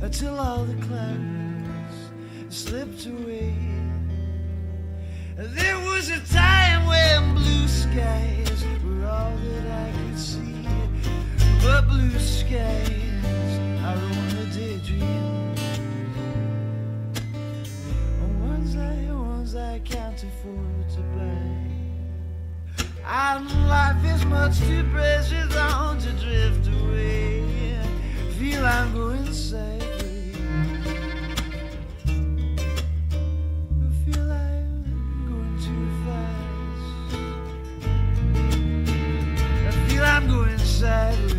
until all the clouds slipped away. There was a time when blue skies were all that I could see, but blue skies are only daydreams, ones I can't afford to buy. And life is much too precious on to drift away. Feel I'm going sideways. Feel I'm going too fast. I feel I'm going sideways.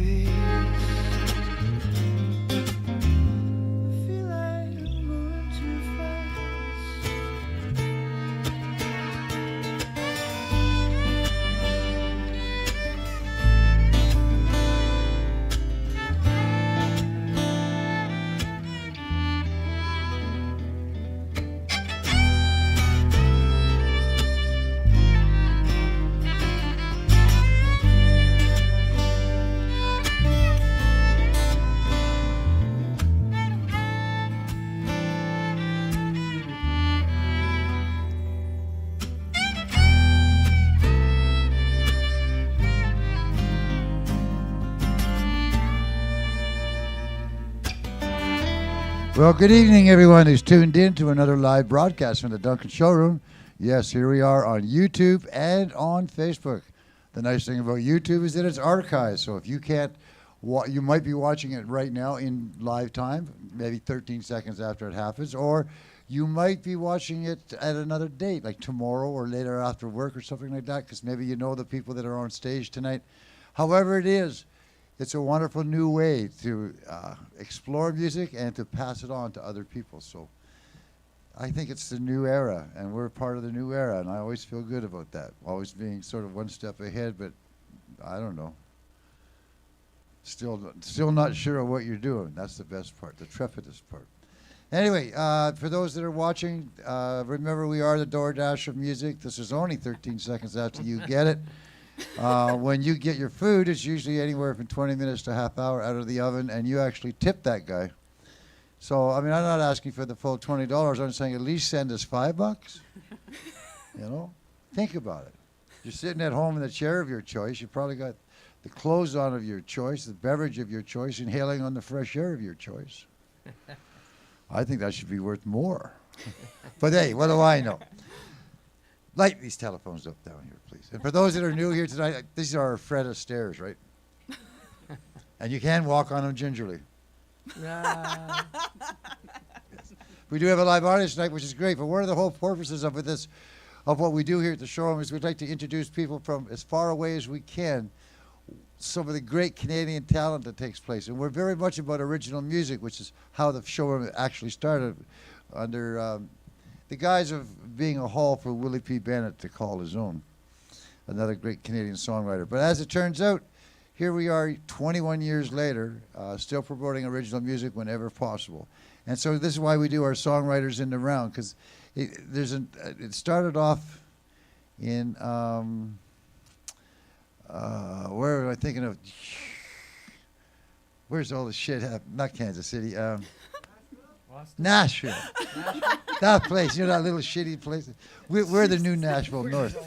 Well, good evening, everyone who's tuned in to another live broadcast from the Duncan Showroom. Yes, here we are on YouTube and on Facebook. The nice thing about YouTube is that it's archived, so if you can't, you might be watching it right now in live time, maybe 13 seconds after it happens, or you might be watching it at another date, like tomorrow or later after work or something like that, because maybe you know the people that are on stage tonight. However it is, it's a wonderful new way to explore music and to pass it on to other people. So I think it's the new era, and we're part of the new era, and I always feel good about that. Always being sort of one step ahead, but I don't know. Still not sure of what you're doing. That's the best part, the trepidous part. Anyway, for those that are watching, remember we are the DoorDash of music. This is only 13 seconds after you get it. When you get your food, it's usually anywhere from 20 minutes to a half hour out of the oven, and you actually tip that guy. So, I mean, I'm not asking for the full $20. I'm saying at least send us $5. You know? Think about it. You're sitting at home in the chair of your choice. You probably got the clothes on of your choice, the beverage of your choice, inhaling on the fresh air of your choice. I think that should be worth more. But hey, what do I know? Light these telephones up down here, please. And for those that are new here tonight, these are our Freda stairs, right? And you can walk on them gingerly. Yes. We do have a live audience tonight, which is great. But one of the whole purposes of this, of what we do here at the showroom, is we'd like to introduce people from as far away as we can, some of the great Canadian talent that takes place. And we're very much about original music, which is how the showroom actually started under the guise of being a hall for Willie P. Bennett to call his own, another great Canadian songwriter. But as it turns out, here we are 21 years later, still promoting original music whenever possible. And so this is why we do our Songwriters in the Round, because it started off in, where am I thinking of? Where's all the shit happening? Not Kansas City. Nashville. That place, you know, that little shitty place. We're the new Nashville North.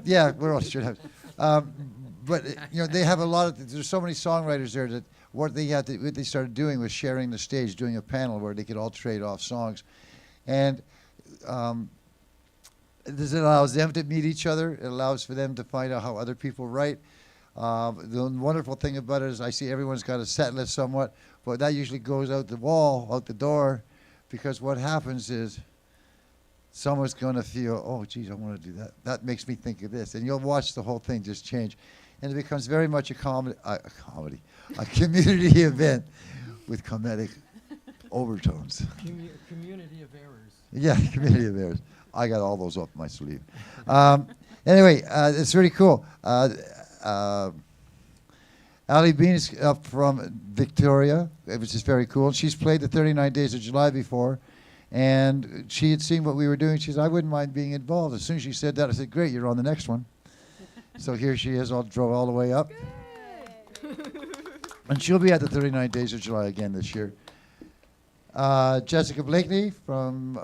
Yeah, we're all shit. But you know, they have a lot of. There's so many songwriters there that what they started doing was sharing the stage, doing a panel where they could all trade off songs, and this allows them to meet each other. It allows for them to find out how other people write. The wonderful thing about it is I see everyone's got a set list somewhat, but that usually goes out the wall, out the door, because what happens is someone's going to feel, oh, geez, I want to do that. That makes me think of this. And you'll watch the whole thing just change. And it becomes very much a community event with comedic overtones. Community of errors. Yeah, community of errors. I got all those up my sleeve. Anyway, it's really cool. Alli Bean is up from Victoria, which is very cool. She's played the 39 Days of July before, and she had seen what we were doing. She said, I wouldn't mind being involved. As soon as she said that, I said, great, you're on the next one. So here she is, drove all the way up. And she'll be at the 39 Days of July again this year. Jessica Blakney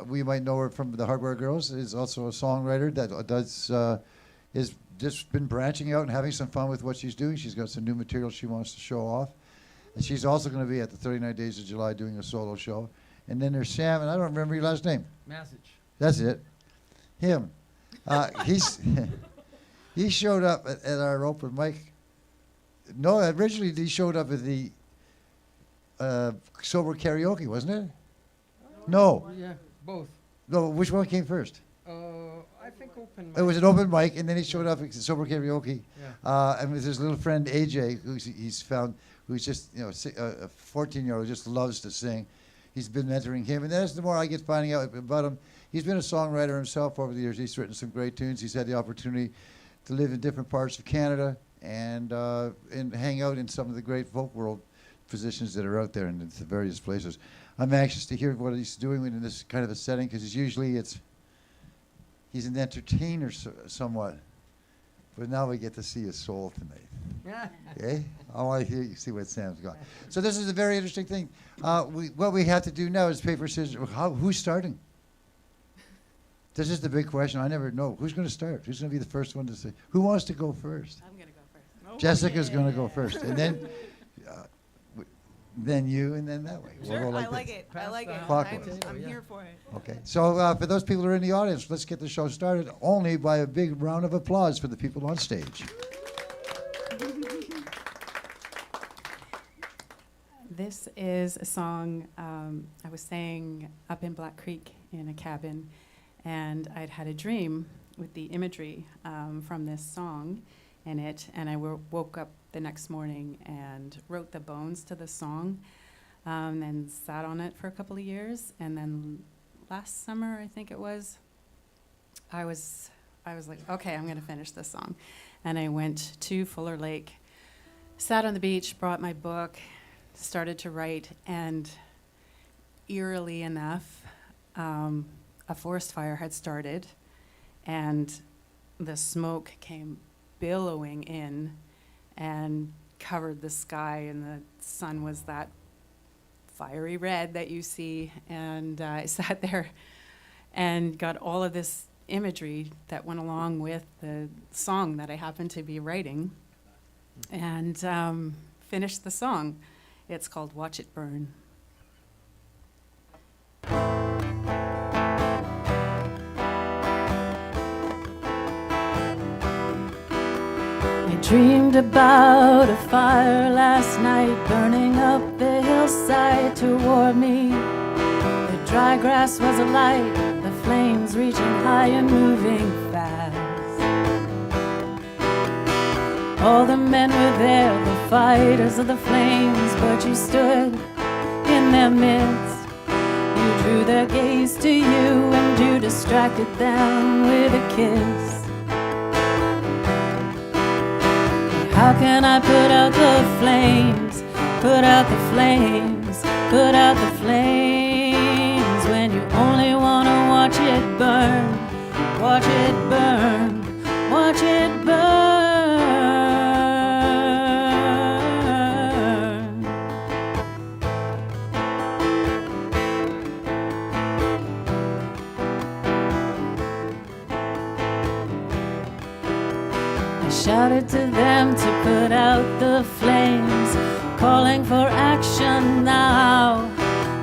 we might know her from the Hardware Girls, is also a songwriter that is just been branching out and having some fun with what she's doing. She's got some new material she wants to show off. And she's also going to be at the 39 Days of July doing a solo show. And then there's Sam, and I don't remember your last name. Masich. That's it. Him. He showed up at our open mic. No, originally he showed up at the sober karaoke, wasn't it? No. Yeah, both. No, which one came first? I think open mic. It was an open mic, and then he showed up at sober karaoke. Yeah. And with his little friend AJ, who's just a 14-year-old who just loves to sing. He's been mentoring him, and that's the more I get finding out about him. He's been a songwriter himself over the years. He's written some great tunes. He's had the opportunity to live in different parts of Canada and hang out in some of the great folk world positions that are out there in the various places. I'm anxious to hear what he's doing in this kind of a setting, because he's an entertainer somewhat. But now we get to see his soul tonight. Okay? I want to hear you see what Sam's got. So this is a very interesting thing. What we have to do now is paper, scissors. Who's starting? This is the big question. I never know. Who's going to start? Who's going to be the first one to say? Who wants to go first? I'm going to go first. Jessica's going to go first. And then you, and then that way. Sure, We'll go I like this. it. I like it. Clockwise. I'm here for it. Okay. So for those people who are in the audience, let's get the show started only by a big round of applause for the people on stage. This is a song I was saying up in Black Creek in a cabin, and I'd had a dream with the imagery from this song in it, and I woke up the next morning and wrote the bones to the song, and sat on it for a couple of years, and then last summer, I think it was, I was like, okay, I'm going to finish this song, and I went to Fuller Lake, sat on the beach, brought my book, started to write, and eerily enough, a forest fire had started, and the smoke came billowing in and covered the sky, and the sun was that fiery red that you see, and I sat there and got all of this imagery that went along with the song that I happened to be writing, and finished the song. It's called Watch It Burn. I dreamed about a fire last night, burning up the hillside toward me. The dry grass was alight, the flames reaching high and moving fast. All the men were there, the fighters of the flames, but you stood in their midst. You drew their gaze to you, and you distracted them with a kiss. How can I put out the flames, put out the flames, put out the flames, when you only want to watch it burn, watch it burn, watch it burn. Shouted to them to put out the flames, calling for action now.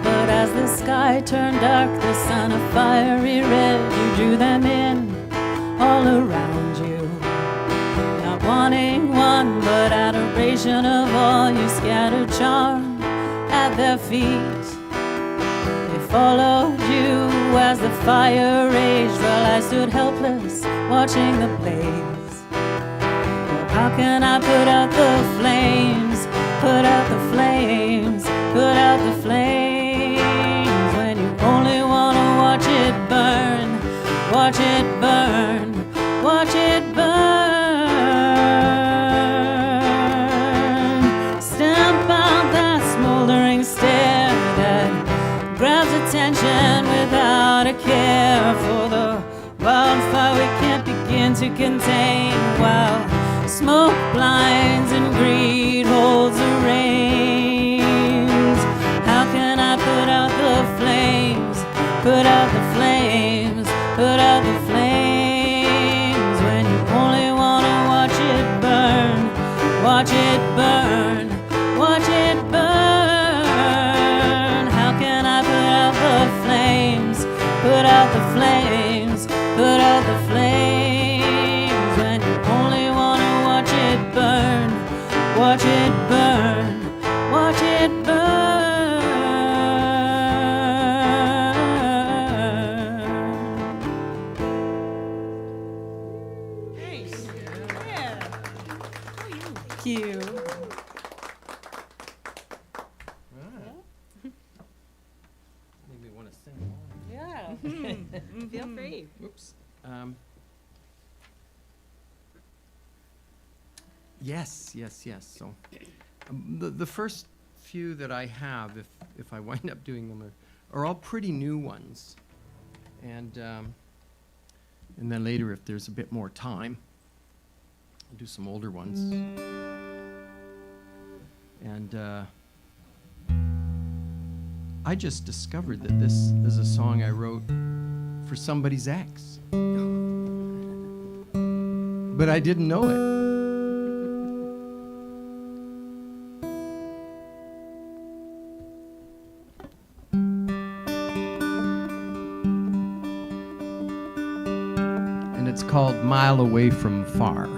But as the sky turned dark, the sun a fiery red, you drew them in all around you. Not wanting one, but adoration of all, you scattered charm at their feet. They followed you as the fire raged, while I stood helpless, watching the blaze. How can I put out the flames, put out the flames, put out the flames, when you only want to watch it burn, watch it burn, watch it burn. Stamp out that smoldering stare that grabs attention without a care for the wildfire we can't begin to contain, while smoke blinds and greed holds the reins. How can I put out the put out the flames, put out the flames. When you only wanna watch it burn, watch it burn, watch it burn. How can I put out the flames, put out the flames, put out the flames? When you only wanna watch it burn, watch it burn, watch it burn. Thank you. Make me want to sing along. Yeah. Feel free. Oops. Yes. So, the first few that I have, if I wind up doing them, are all pretty new ones, and then later, if there's a bit more time, I'll do some older ones. And I just discovered that this is a song I wrote for somebody's ex, but I didn't know it. And it's called Mile Away from Far.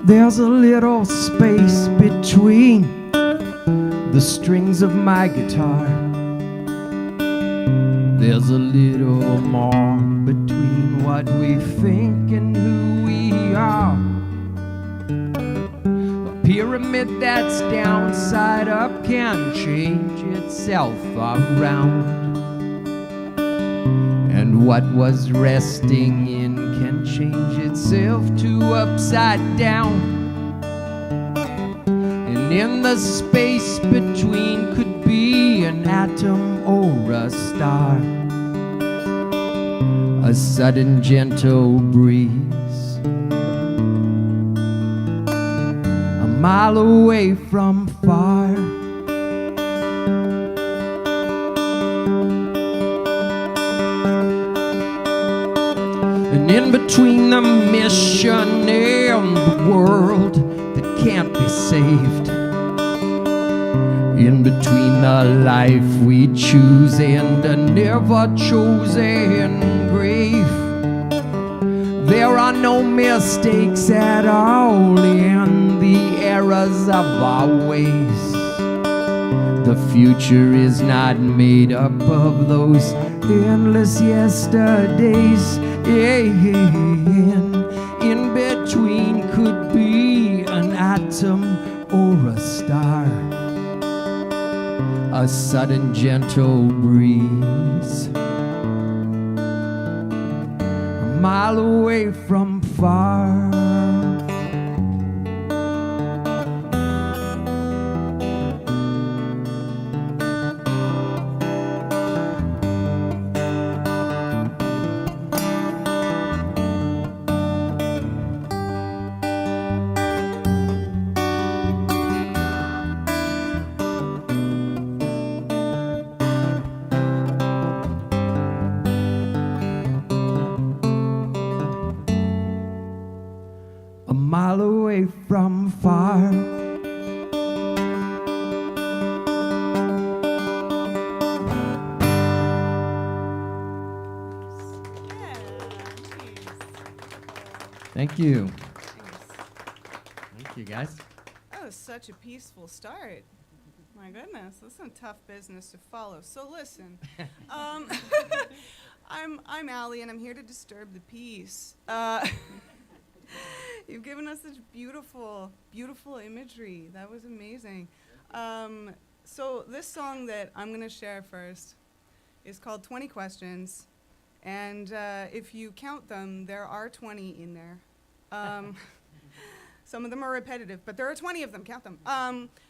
There's a little space between the strings of my guitar. There's a little more between what we think and who we are. A pyramid that's downside up can change itself around. And what was resting in can change itself to upside down. And in the space between could be an atom or a star. A sudden gentle breeze, a mile away from far. And in between the mission and the world that can't be saved, in between the life we choose and a never chosen grave, there are no mistakes at all in the errors of our ways. The future is not made up of those endless yesterdays. In between could be an atom or a star. A sudden gentle breeze, a mile away from far. A mile away from far. Thank you. Thank you, guys. That was such a peaceful start. My goodness, this is some tough business to follow. So listen, I'm Alli, and I'm here to disturb the peace. You've given us such beautiful, beautiful imagery. That was amazing. So this song that I'm going to share first is called 20 Questions. And if you count them, there are 20 in there. Some of them are repetitive, but there are 20 of them. Count them.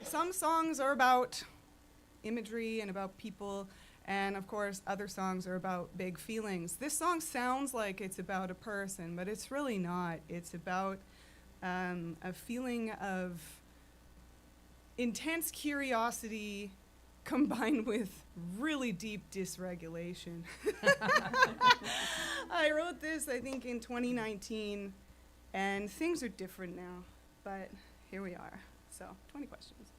Some songs are about imagery and about people, And of course, other songs are about big feelings. This song sounds like it's about a person, but it's really not. It's about a feeling of intense curiosity combined with really deep dysregulation. I wrote this, I think, in 2019, and things are different now, but here we are. So, 20 questions.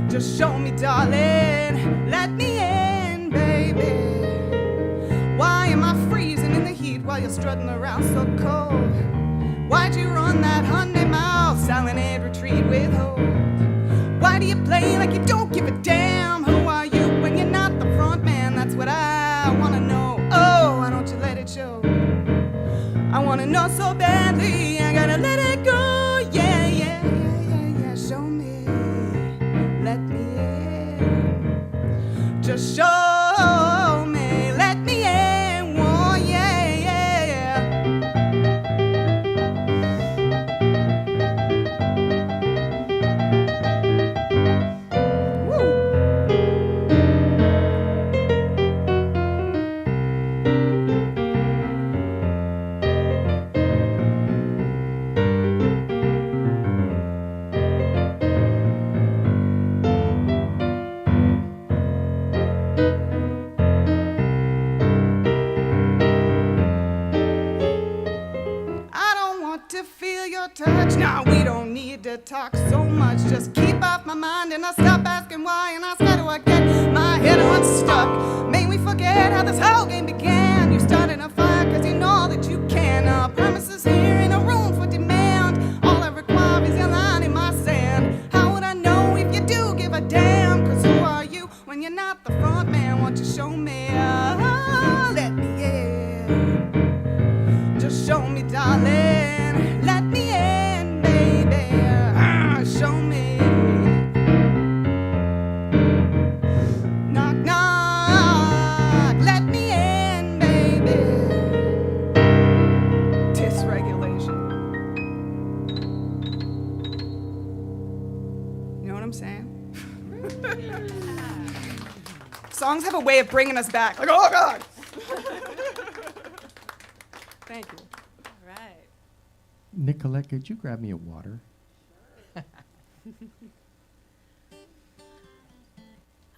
Just show me, darling, let me in, baby. Why am I freezing in the heat while you're strutting around so cold? Why'd you run that honey mouth, salinate retreat with hope? Why do you play like you don't give a damn? Who are you when you're not the front man? That's what I wanna know. Oh, why don't you let it show? I wanna know so badly, I gotta let it go. Yeah, yeah, yeah, yeah, yeah, show me. Let me in. Just show me. Let me in. Oh, yeah, yeah, yeah. Woo. To feel your touch. Now we don't need to talk so much. Just keep off my mind and I'll stop asking why and ask how do I get my head unstuck. May we forget how this whole game began. You started a fire cause you know that you can. Promises here in a room for demand. All I require is your line in my sand. How would I know if you do give a damn? Cause who are you when you're not the front man? Won't you show me? Let me in. Just show me, darling. Let me in, baby. Show me. Knock, knock. Let me in, baby. Dysregulation. You know what I'm saying? Songs have a way of bringing us back. Like, oh, God. Thank you. All right. Nicolette, could you grab me a water?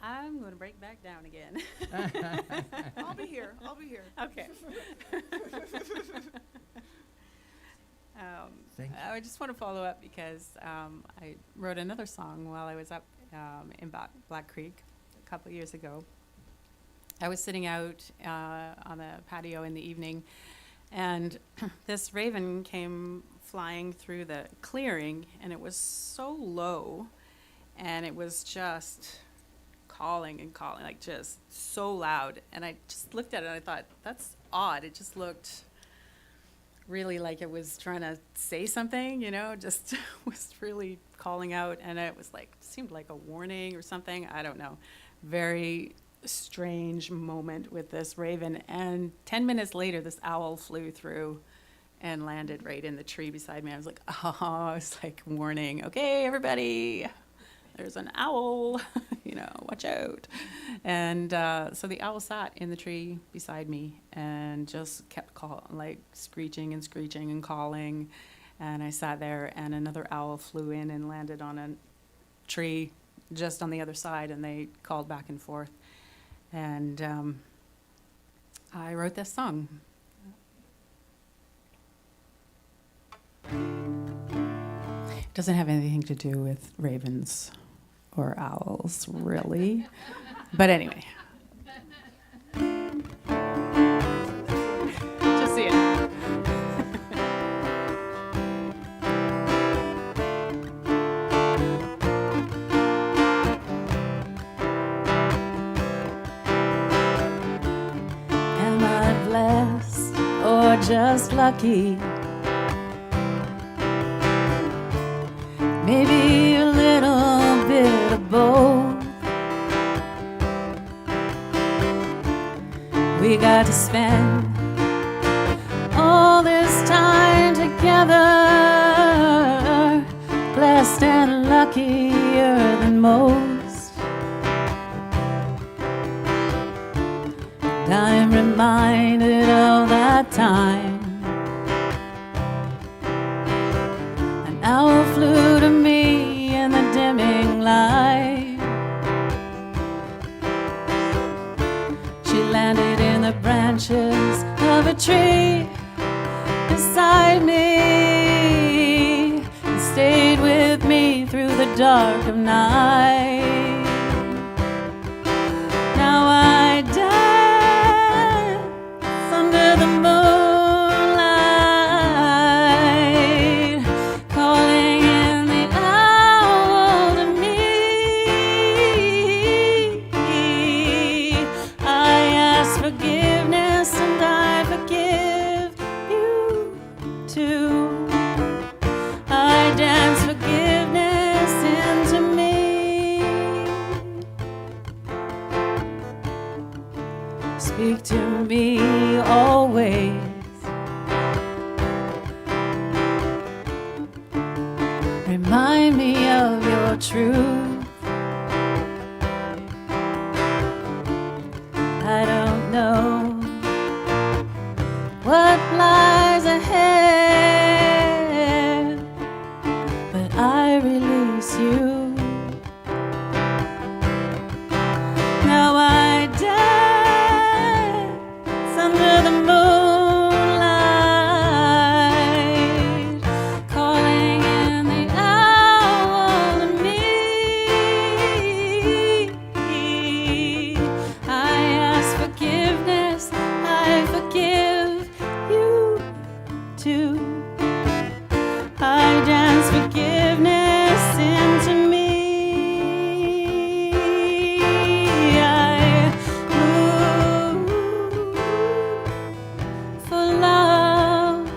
I'm going to break back down again. I'll be here. I'll be here. Okay. Thank you. I just want to follow up because I wrote another song while I was up in Black Creek a couple years ago. I was sitting out on the patio in the evening, and this raven came flying through the clearing, and it was so low, and it was just calling and calling, like just so loud. And I just looked at it and I thought, that's odd. It just looked really like it was trying to say something, you know, just was really calling out. And it was like, seemed like a warning or something. I don't know. Very strange moment with this raven. And 10 minutes later, this owl flew through and landed right in the tree beside me. I was like, oh, it's like warning. Okay, everybody, there's an owl, you know, watch out. And so the owl sat in the tree beside me and just kept like screeching and screeching and calling. And I sat there, and another owl flew in and landed on a tree just on the other side, and they called back and forth. And I wrote this song. It doesn't have anything to do with ravens or owls, really. But anyway. Just see it. just lucky. Maybe a little bit of both. We got to spend all this time together, blessed and luckier than most. I'm reminded of that time. An owl flew to me in the dimming light. She landed in the branches of a tree beside me and stayed with me through the dark of night. Now I dance under the moonlight, calling in the owl to me. I ask forgiveness and I forgive you too. I dance forgiveness into me. Speak to me always. Remind me of your truth. I don't know what lies ahead, but I release you. Now I dance under the moonlight, calling in the owl to me. I ask forgiveness, I forgive you too. I dance forgiveness into me. I move for love.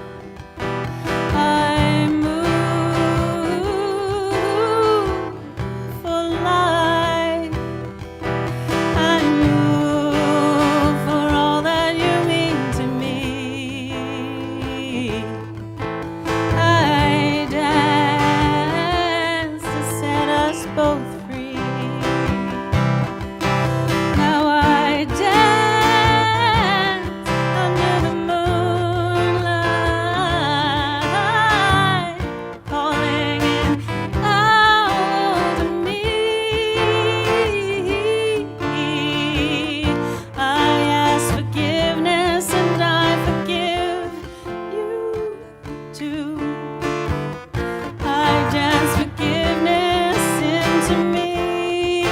I move for life. I move for all that you mean to me. I dance to set us both free. Now I dance under the moonlight, calling in out to me. I ask forgiveness and I forgive you too. I dance forgiveness into me.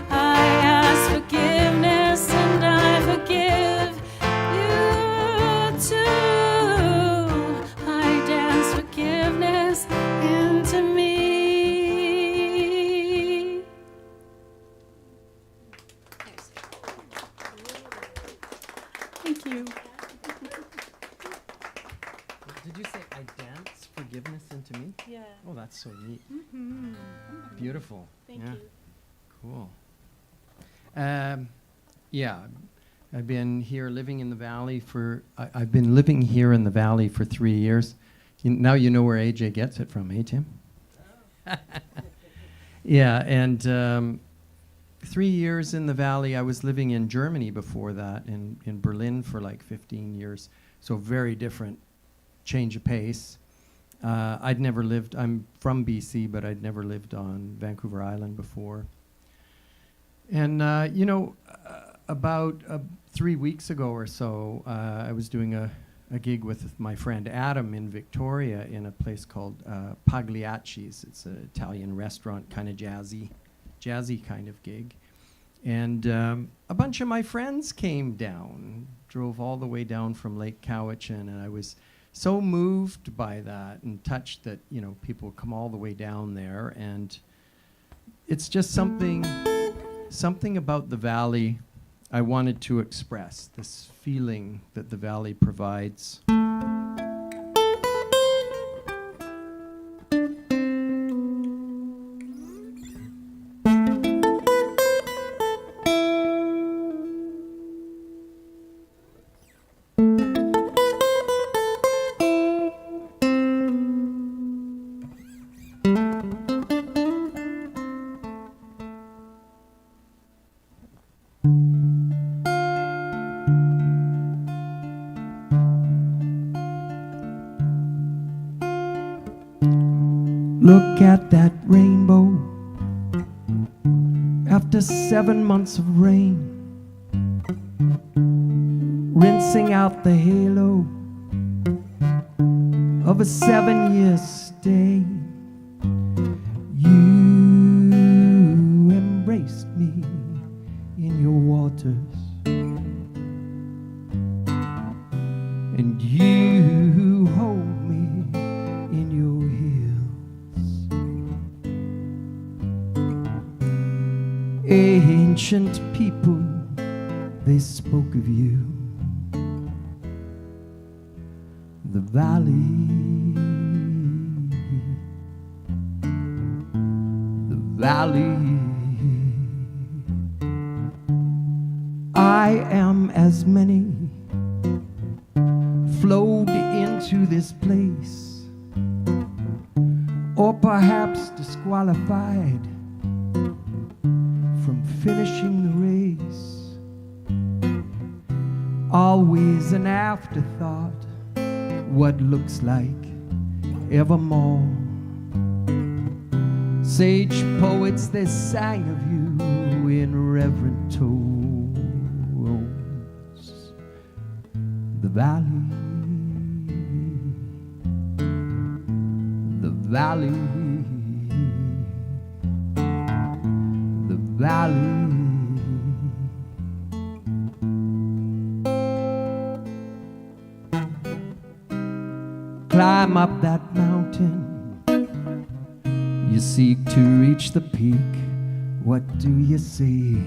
I ask forgiveness and I forgive you too. I dance forgiveness into me. Thank you. Did you say I dance forgiveness into me? Yeah. Oh, that's so neat. Mm-hmm. Beautiful. Thank yeah. you. Cool. Yeah, I've been here living in the valley for, I've been living here in the valley for 3 years. Now you know where AJ gets it from, eh, Tim? Yeah, and 3 years in the valley. I was living in Germany before that, in Berlin for like 15 years. So very different change of pace. I'd never lived, I'm from BC, but I'd never lived on Vancouver Island before. And, about 3 weeks ago or so, I was doing a gig with my friend Adam in Victoria in a place called Pagliacci's. It's an Italian restaurant, kind of jazzy kind of gig. And a bunch of my friends came down, drove all the way down from Lake Cowichan, and I was so moved by that and touched that, people come all the way down there. And it's just something about the valley I wanted to express this feeling that the valley provides. Look at that rainbow after 7 months of rain, rinsing out the halo of a 7-year stay. You embraced me in your waters, and you hold me in your hills. Ancient people, they spoke of you. The valley, the valley. I am as many flowed into this place, or perhaps disqualified from finishing the race. Always an afterthought, what looks like evermore. Sage poets, they sang of you in reverent tones. The valley, the valley, the valley. Climb up that mountain, you seek to reach the peak. What do you see?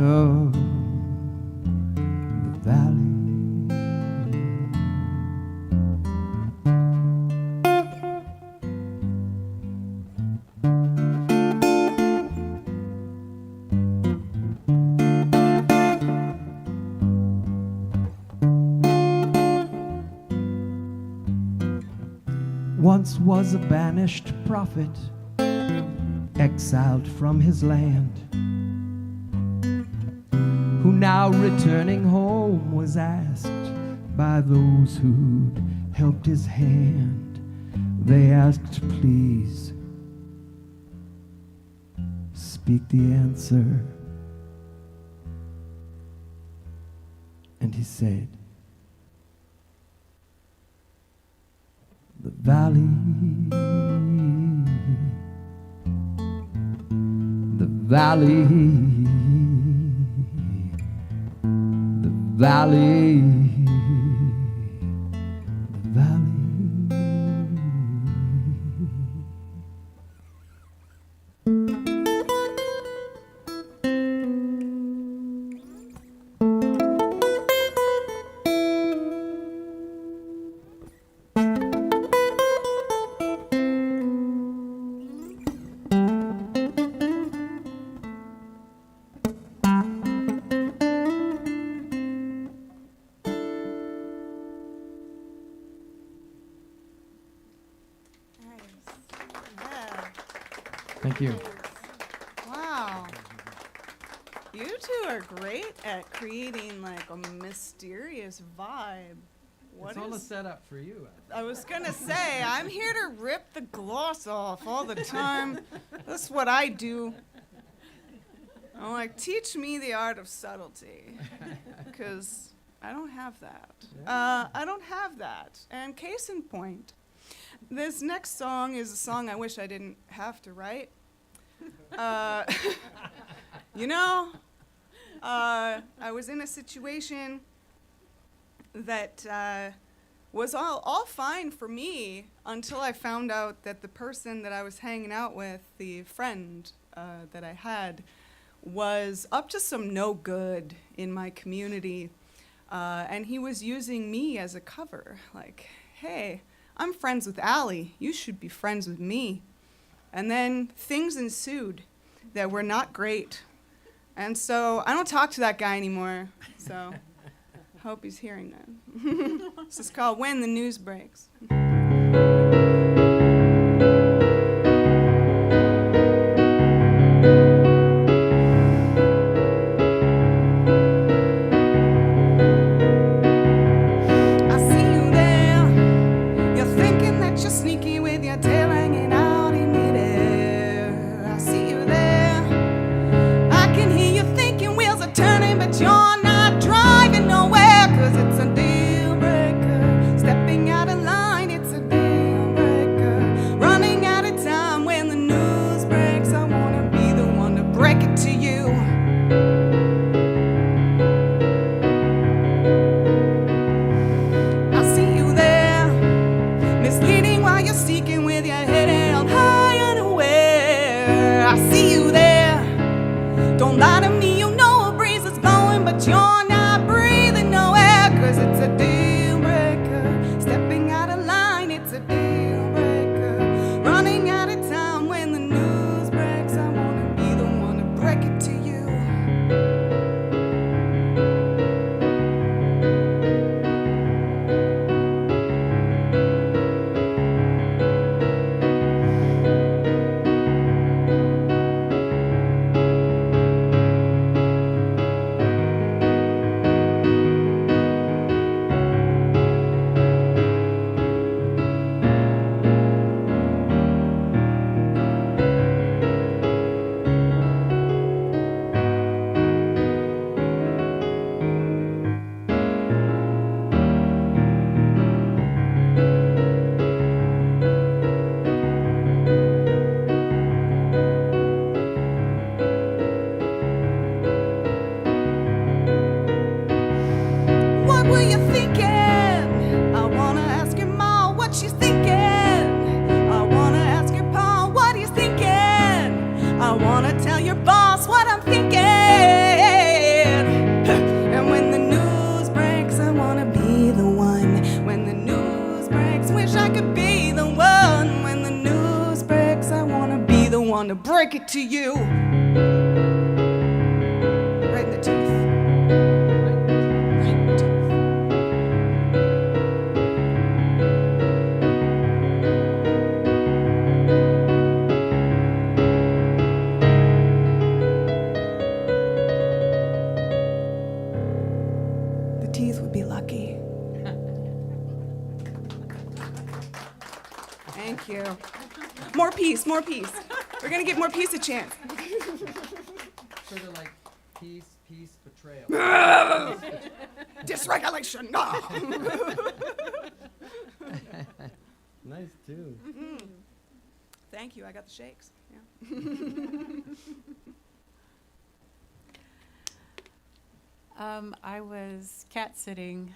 Oh, the valley. Once was a banished prophet, exiled from his land, who now returning home was asked by those who'd helped his hand. They asked, please speak the answer. And he said, the valley, the valley, the valley, the valley. Thank you. Wow. You two are great at creating like a mysterious vibe. It's all a setup for you. I was gonna say, I'm here to rip the gloss off all the time. That's what I do. I'm like, teach me the art of subtlety, because I don't have that. I don't have that. And case in point, this next song is a song I wish I didn't have to write. You know, I was in a situation that was all fine for me until I found out that the person that I was hanging out with, the friend that I had, was up to some no good in my community. And he was using me as a cover, like, hey, I'm friends with Alli, you should be friends with me. And then things ensued that were not great. And so I don't talk to that guy anymore, so hope he's hearing that. This is called When the News Breaks. To break it to you. Right in the teeth. Right in the teeth. The teeth would be lucky. Thank you. More peace, more peace. We're gonna give more peace a chance. Sort of like peace, betrayal. Dysregulation. Nice too. Mm-hmm. Thank you. I got the shakes. Yeah. I was cat sitting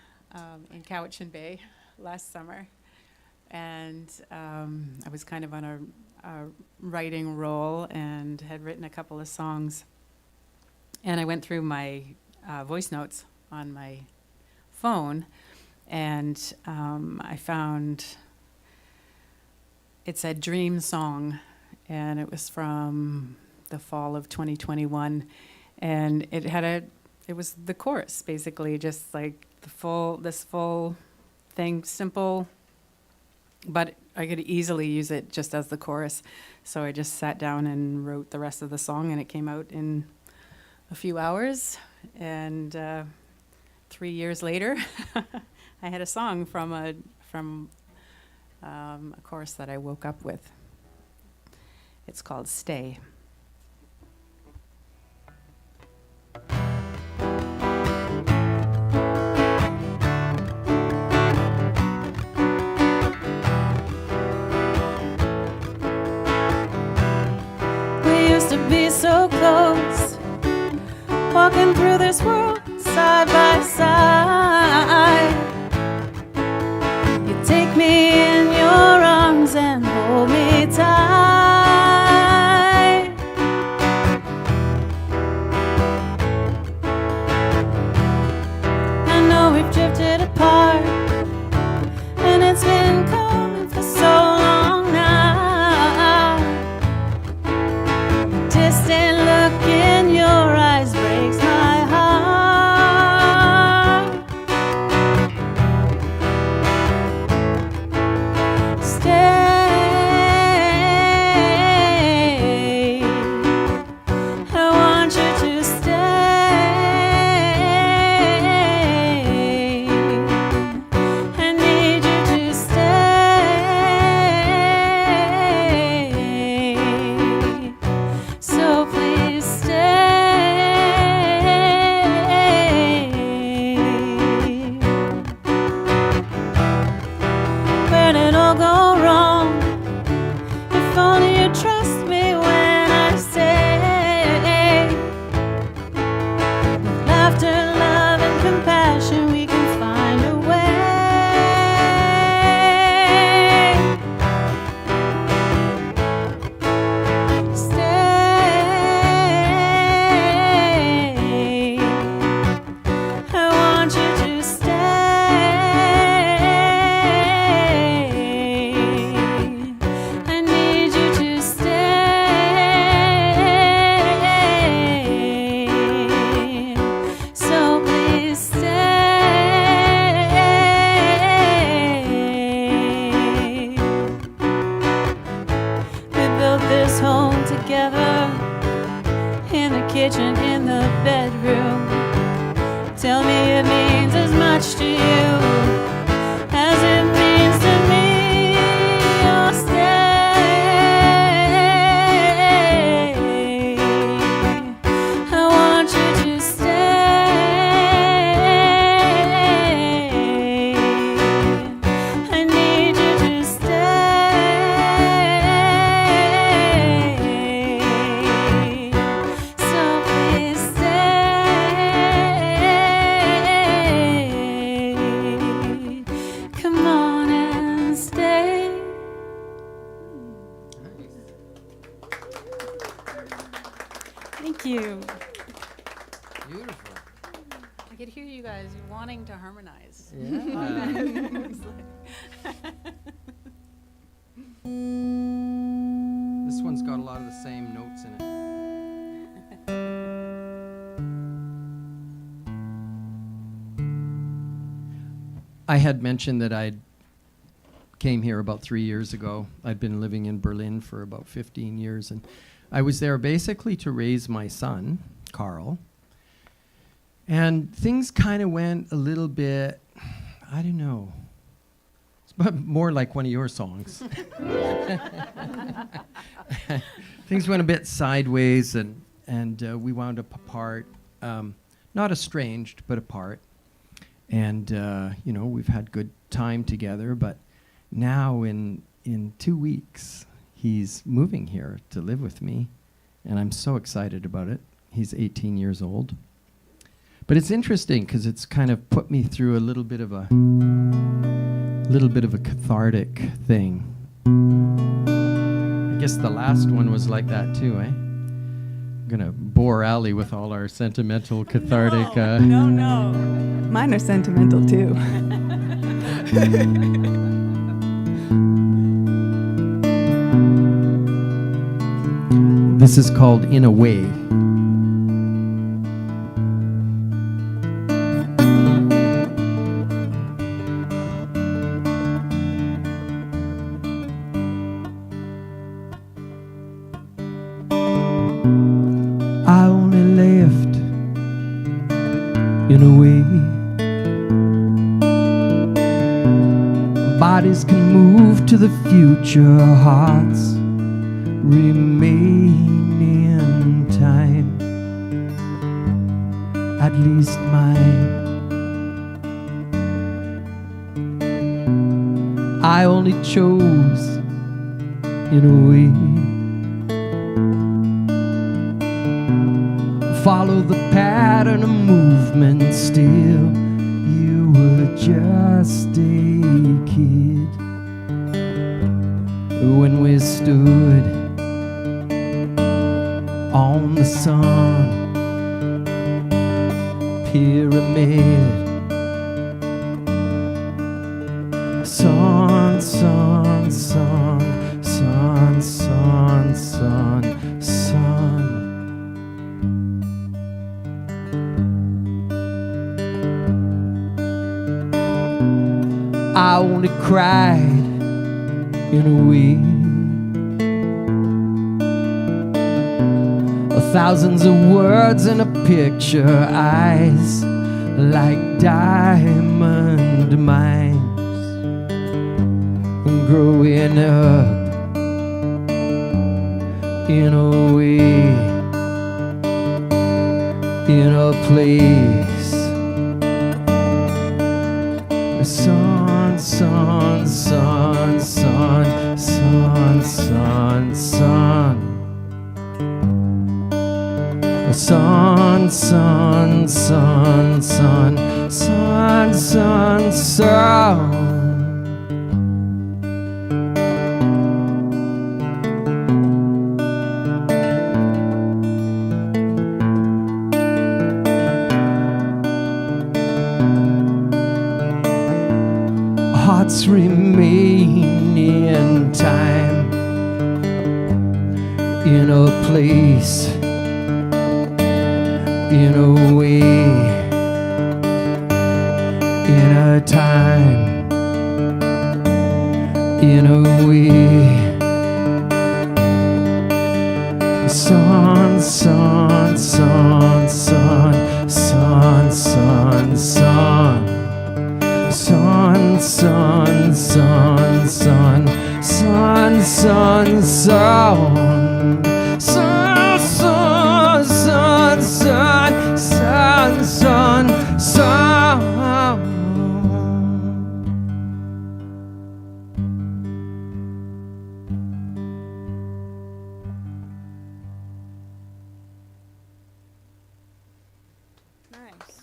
in Cowichan Bay last summer, and I was kind of on a writing roll and had written a couple of songs. And I went through my voice notes on my phone, and I found it said Dream Song, and it was from the fall of 2021, and it was the chorus, basically, just like this full thing, simple, but I could easily use it just as the chorus. So I just sat down and wrote the rest of the song, and it came out in a few hours. And 3 years later, I had a song from a chorus that I woke up with. It's called Stay. Be so close, walking through this world side by side. You take me in your arms and hold me tight. I know we've drifted apart, and it's been coming for so long now. The distant look in your eyes breaks my heart. Stay, I want you to stay. I need you to stay. So please stay. Where did all go wrong? If only you trust me when I say, with laughter, love, and compassion, we can find a way. Stay, I want you to stay. I need you to stay. So please stay. We built this home together, in the kitchen, in the bedroom. Tell me it means as much to you as it means to me. Oh, stay. I want you to stay. I need you to stay. So please stay. Come on and stay. Thank you. Beautiful. I could hear you guys wanting to harmonize. This one's got a lot of the same notes in it. I had mentioned that I came here about 3 years ago. I'd been living in Berlin for about 15 years, and I was there basically to raise my son, Carl. And things kind of went a little bit, I don't know, it's more like one of your songs. Things went a bit sideways, and we wound up apart, not estranged, but apart. And, you know, we've had good time together, but now in 2 weeks, he's moving here to live with me, and I'm so excited about it. He's 18 years old. But it's interesting because it's kind of put me through a little bit of a cathartic thing. I guess the last one was like that too, eh? I'm gonna bore Alli with all our sentimental, cathartic. No. Mine are sentimental too. This is called In a Way. I only left in a way. Bodies can move to the future, hearts remain in time, at least mine. I only chose in a way. follow the pattern of movement still. You were just a kid when we stood on the sun pyramid. Sun, sun, sun, sun, sun, sun, sun. I only cried in a week. Thousands of words in a picture, eyes like diamond mines. Growing up in a way, in a place. Sun, sun, sun, sun, sun, sun, sun. Sun, sun, sun, sun, sun, sun, sun. Hearts remain in time, in a place, in a way, in a time, in a way. Sun, sun, sun, sun, sun, sun, sun. Sun, sun, sun, sun, sun, sun, sun. Sun, sun, sun, sun, sun, sun, sun. Nice.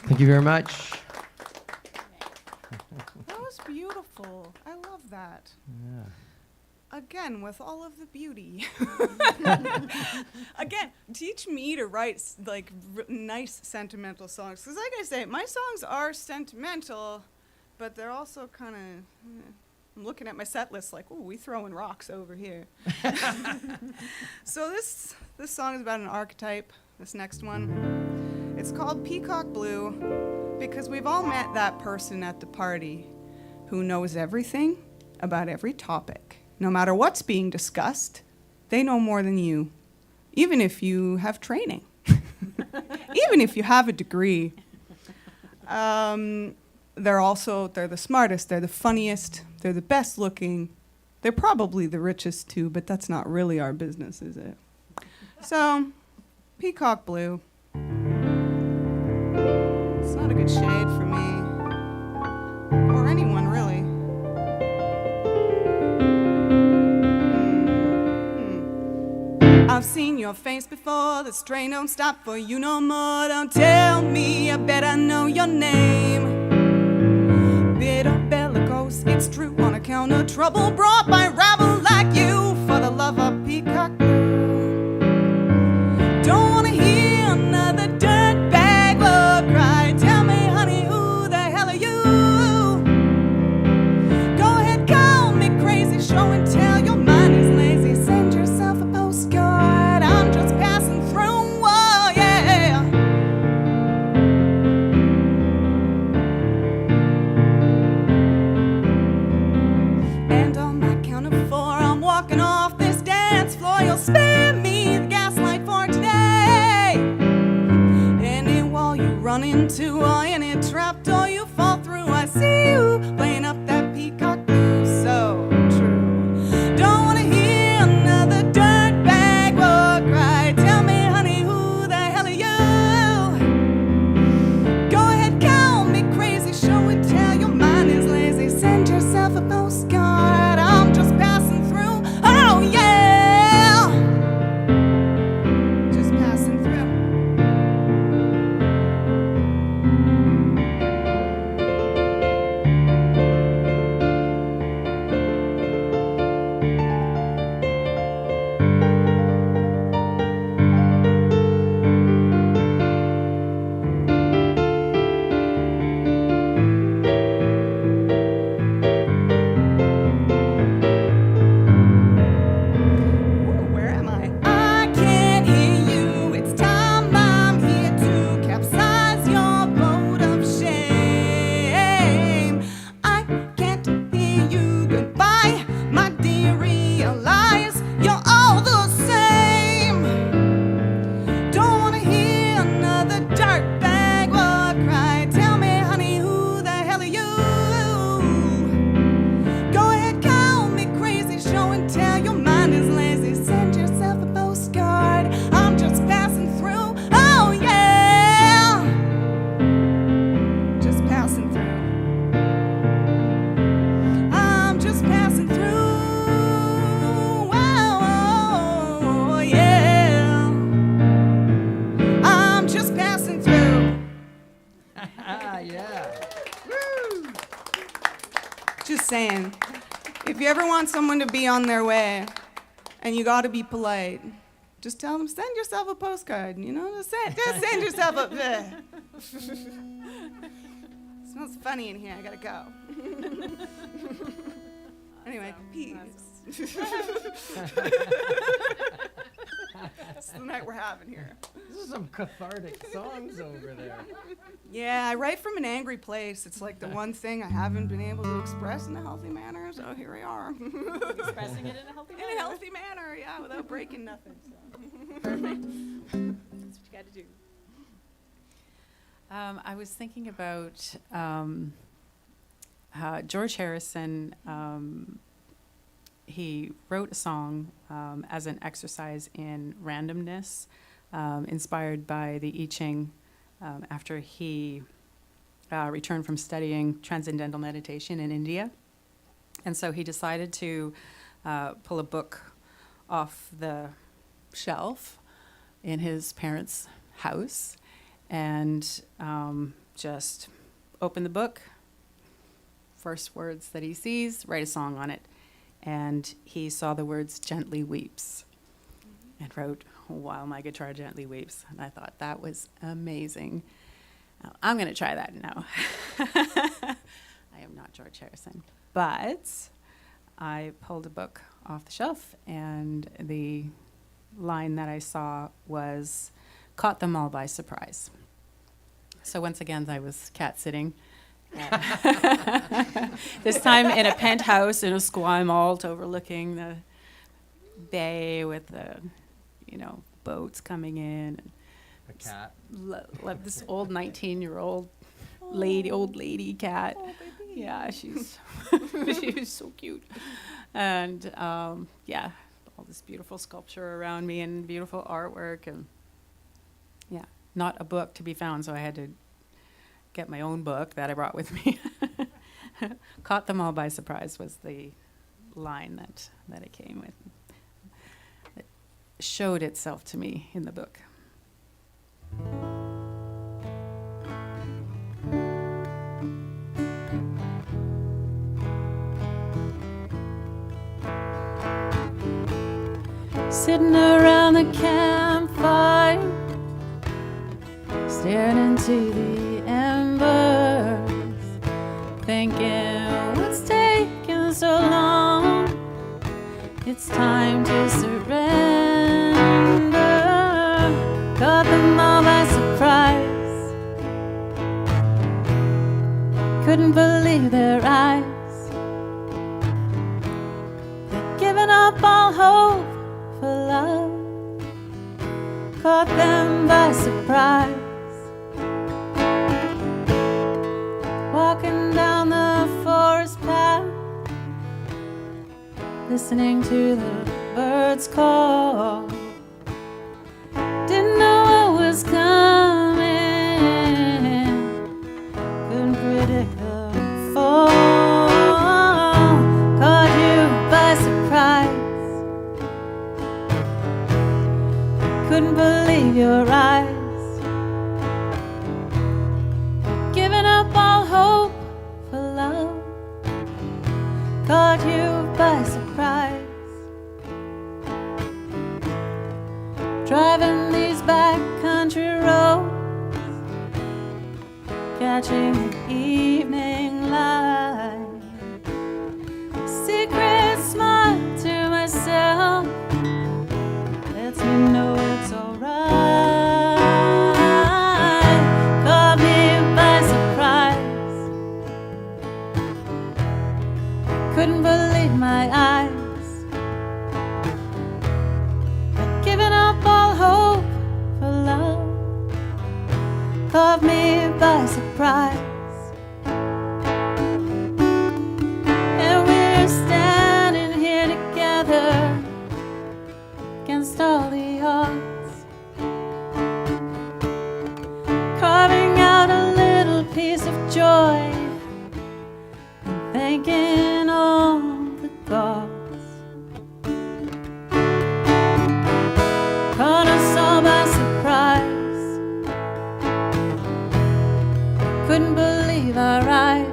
Thank you very much. That was beautiful. I love that. Yeah. Again, with all of the beauty. Again, teach me to write nice sentimental songs. Because like I say, my songs are sentimental, but they're also kind of, I'm looking at my set list like, ooh, we throwing rocks over here. So this song is about an archetype, this next one. It's called Peacock Blue, because we've all met that person at the party who knows everything about every topic. No matter what's being discussed, they know more than you, even if you have training, even if you have a degree. They're the smartest, they're the funniest, they're the best looking. They're probably the richest too, but that's not really our business, is it? So, Peacock Blue. It's not a good shade for me, or anyone really. I've seen your face before, the strain don't stop for you no more. Don't tell me, I bet I know your name. Bitter bellicose, it's true, on account of trouble brought by a rabble like you. For the love of Peacock Blue, don't wanna hear another dirtbag war cry. Tell me, honey, who the hell are you? Go ahead, call me crazy, show and tell your mind is lazy. Send yourself a postcard, I'm just passing through, oh yeah. And on my count of four, I'm walking off this dance floor. You'll spare me the gaslight for today. Any wall you run into or any trap door you fall through, I see you playing up that Peacock Blue, so true. Don't wanna hear another dirtbag war cry. Tell me, honey, who the hell are you? Go ahead, call me crazy, show and tell your mind is lazy. Send yourself a postcard, I'm just passing through, oh yeah. Just saying. If you ever want someone to be on their way and you got to be polite, just tell them, send yourself a postcard. You know, just send yourself a. Smells funny in here. I gotta go. Anyway, peace. It's the night we're having here. This is some cathartic songs over there. Yeah, I write from an angry place. It's like the one thing I haven't been able to express in a healthy manner, so here we are. Expressing it in a healthy manner. In a healthy manner, yeah, without breaking nothing. So. Perfect. That's what you got to do. I was thinking about George Harrison. He wrote a song as an exercise in randomness, inspired by the I Ching after he returned from studying transcendental meditation in India. And so he decided to pull a book off the shelf in his parents' house and just open the book, first words that he sees, write a song on it. And he saw the words "gently weeps" and wrote, "While my guitar gently weeps." And I thought that was amazing. I'm going to try that now. I am not George Harrison. But I pulled a book off the shelf, and the line that I saw was, "Caught them all by surprise." So once again, I was cat sitting. This time in a penthouse in a Esquimalt overlooking the bay with the, boats coming in. A cat. Like this old 19-year-old old lady cat. Oh, baby. Yeah, she's so cute. And all this beautiful sculpture around me and beautiful artwork, and not a book to be found, so I had to get my own book that I brought with me. Caught them all by surprise was the line that it came with. It showed itself to me in the book. Sitting around the campfire, staring into the embers, thinking, what's taking so long? It's time to surrender. Caught them all by surprise, couldn't believe their eyes. They'd given up all hope for love. Caught them by surprise, walking down the forest path, listening to the birds call. Didn't know what was coming, couldn't predict the fall. Caught you by surprise, couldn't believe your eyes. Giving up all hope for love. Caught you by surprise. Driving these backcountry roads, catching the evening light. Secret smile to myself lets me know it's alright. Caught me by surprise, couldn't believe my eyes. I'd given up all hope for love. Caught me by surprise. And we're standing here together against all the odds, carving out a little piece of joy and thanking all the gods. Caught us all by surprise, couldn't believe our eyes.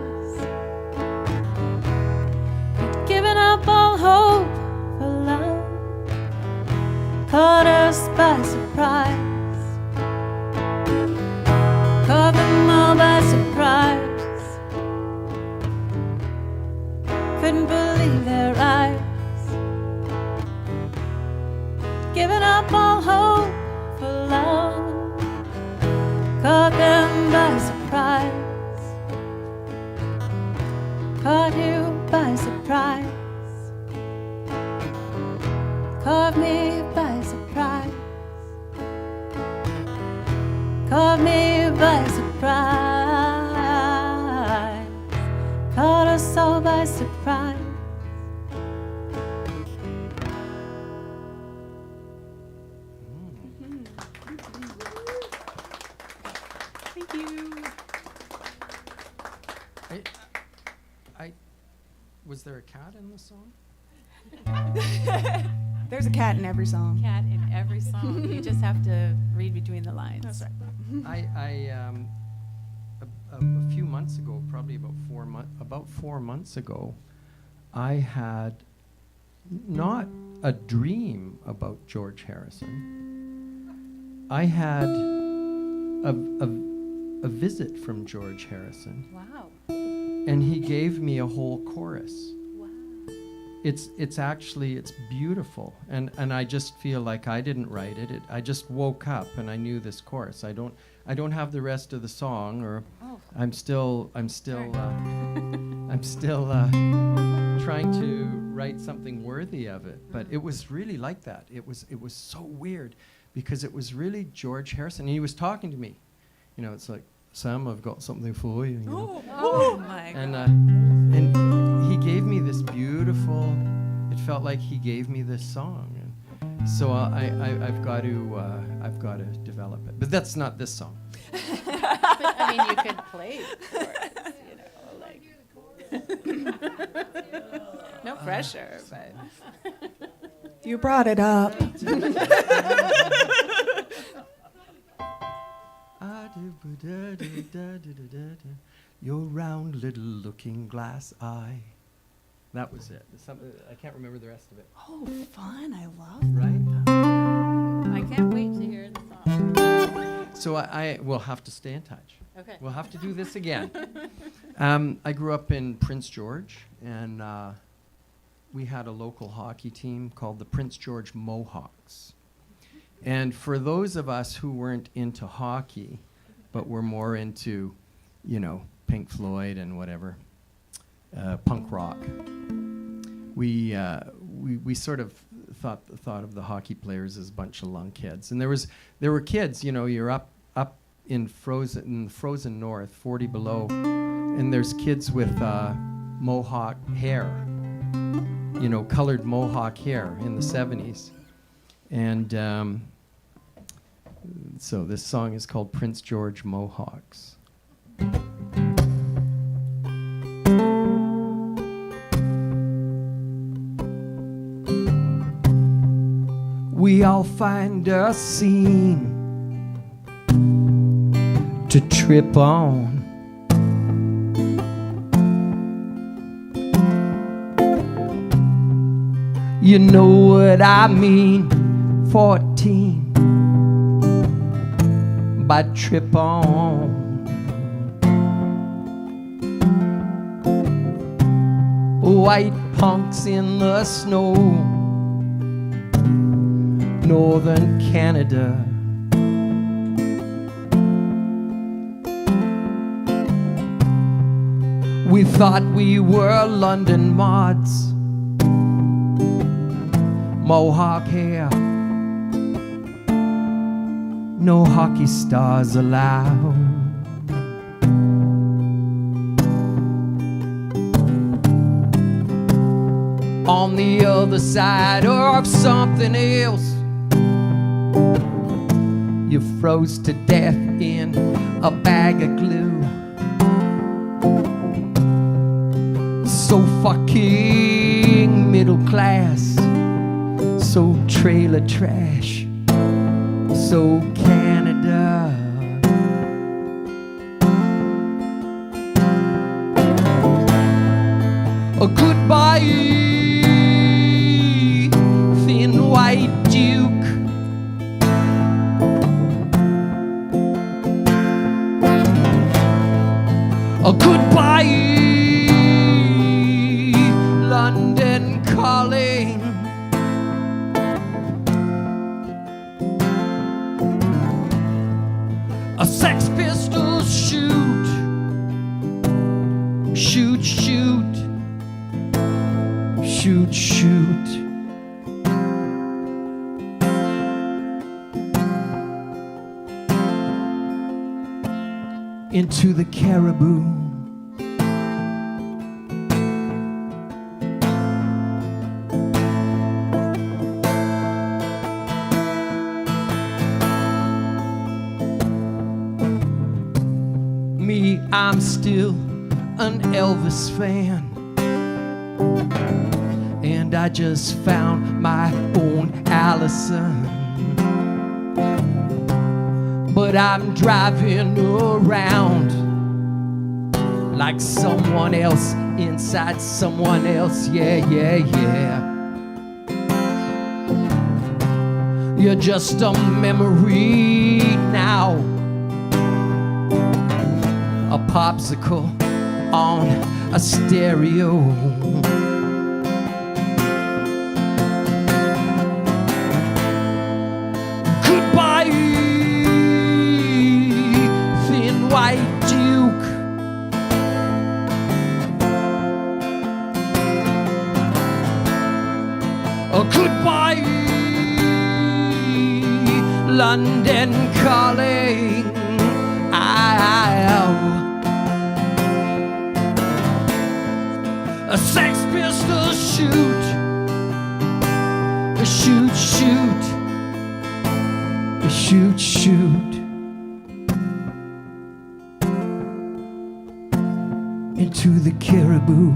by surprise. Caught you by surprise. Caught me by surprise. Caught me by surprise. Caught us all by surprise. Thank you. Was there a cat in the song? There's a cat in every song. Cat in every song. You just have to read between the lines. That's right. A few months ago, probably about 4 months ago, I had not a dream about George Harrison. I had a visit from George Harrison, Wow. and he gave me a whole chorus. Wow. It's beautiful, and I just feel like I didn't write it. I just woke up and I knew this chorus. I don't have the rest of the song, or I'm still trying to write something worthy of it. But it was really like that. It was so weird, because it was really George Harrison, and he was talking to me. You know, it's like, Sam, I've got something for you. You know? Oh my God. And he gave me this beautiful. It felt like he gave me this song, and so I've got to develop it. But that's not this song. But, I mean, you could play it for us, you know, like. No pressure, but. You brought it up. Your round little looking glass eye. That was it. I can't remember the rest of it. Oh, fun. I love Right? I can't wait to hear the song. So I will have to stay in touch. Okay. We'll have to do this again. I grew up in Prince George, and we had a local hockey team called the Prince George Mohawks. And for those of us who weren't into hockey, but were more into, you know, Pink Floyd and whatever, punk rock, we sort of thought of the hockey players as a bunch of lunkheads. And there were kids, you know, you're up in the frozen north, 40 below, and there's kids with mohawk hair, you know, colored mohawk hair in the 70s. And so this song is called Prince George Mohawks. We all find a scene to trip on. You know what I mean, 14 by trip on. White punks in the snow, northern Canada. We thought we were London mods, mohawk hair, no hockey stars allowed. On the other side of something else, you froze to death in a bag of glue. So fucking middle class, so trailer trash, so Canada. A goodbye, thin white duke. A goodbye, London calling. A Sex Pistols shoot, shoot, shoot, shoot, shoot. Into the caribou. Me, I'm still an Elvis fan, and I just found my own Allison. But I'm driving around like someone else inside someone else. Yeah, yeah, yeah. You're just a memory now, a popsicle on a stereo. Goodbye, thin white Duke. Oh, goodbye, London calling. A Sex Pistols shoot, shoot, shoot, shoot, shoot. Into the caribou.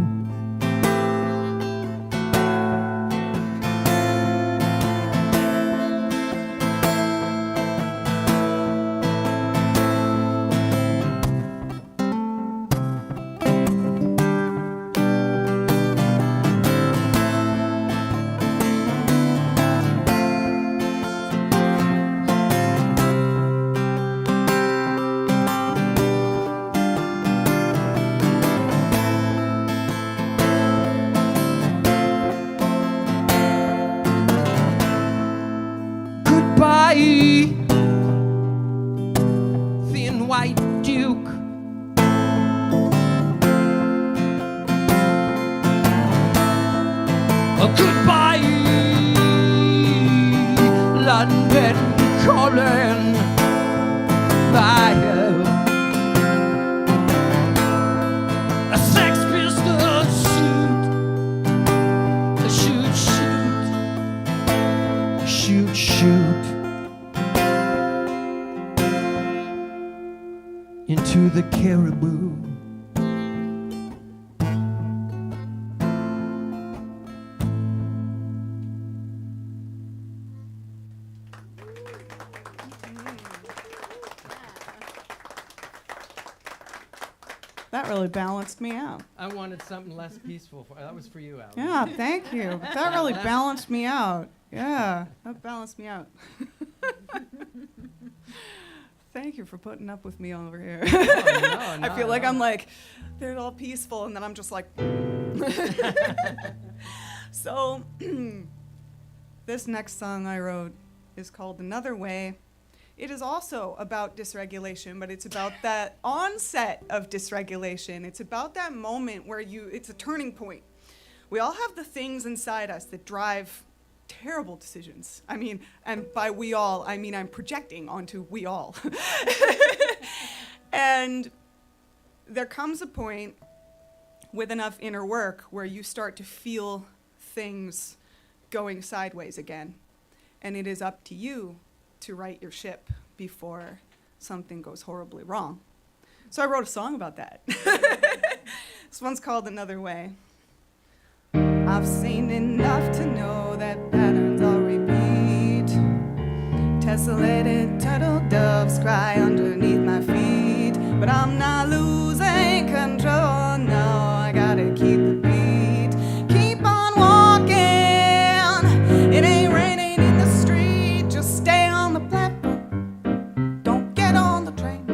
Thin white Duke. Oh, goodbye, London calling. A Sex Pistols shoot, shoot, shoot, shoot. Into the caribou. That really balanced me out. I wanted something less peaceful. That was for you, Alli. Yeah, thank you. That really balanced me out. Yeah, that balanced me out. Thank you for putting up with me over here. No, I feel like I'm like, they're all peaceful, and then I'm just like. So, this next song I wrote is called Another Way. It is also about dysregulation, but it's about that onset of dysregulation. It's about that moment where it's a turning point. We all have the things inside us that drive terrible decisions. I mean, and by we all, I mean I'm projecting onto we all. And there comes a point with enough inner work where you start to feel things going sideways again. And it is up to you to right your ship before something goes horribly wrong. So I wrote a song about that. This one's called Another Way. I've seen enough to know that patterns all repeat. Tessellated turtle doves cry underneath my feet. But I'm not losing control, no, I gotta keep the beat. Keep on walking, it ain't raining in the street. Just stay on the platform, don't get on the train.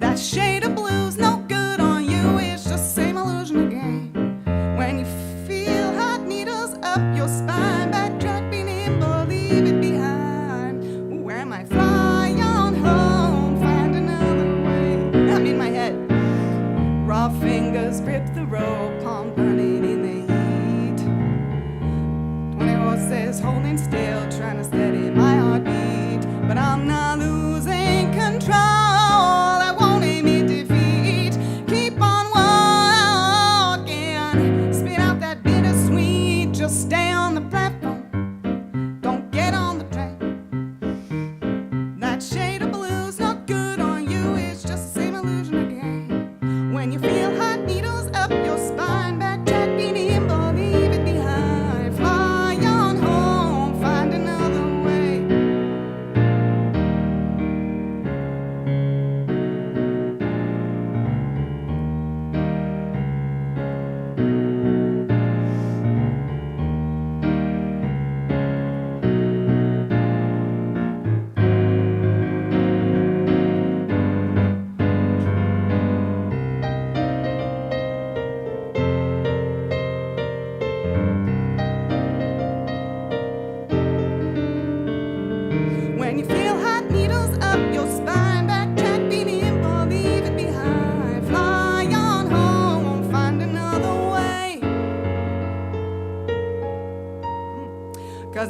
That shade of blue's no good on you, it's just same illusion again. When you feel hot needles up your spine, backtrack, being in, but leave it behind. Where am I flying home?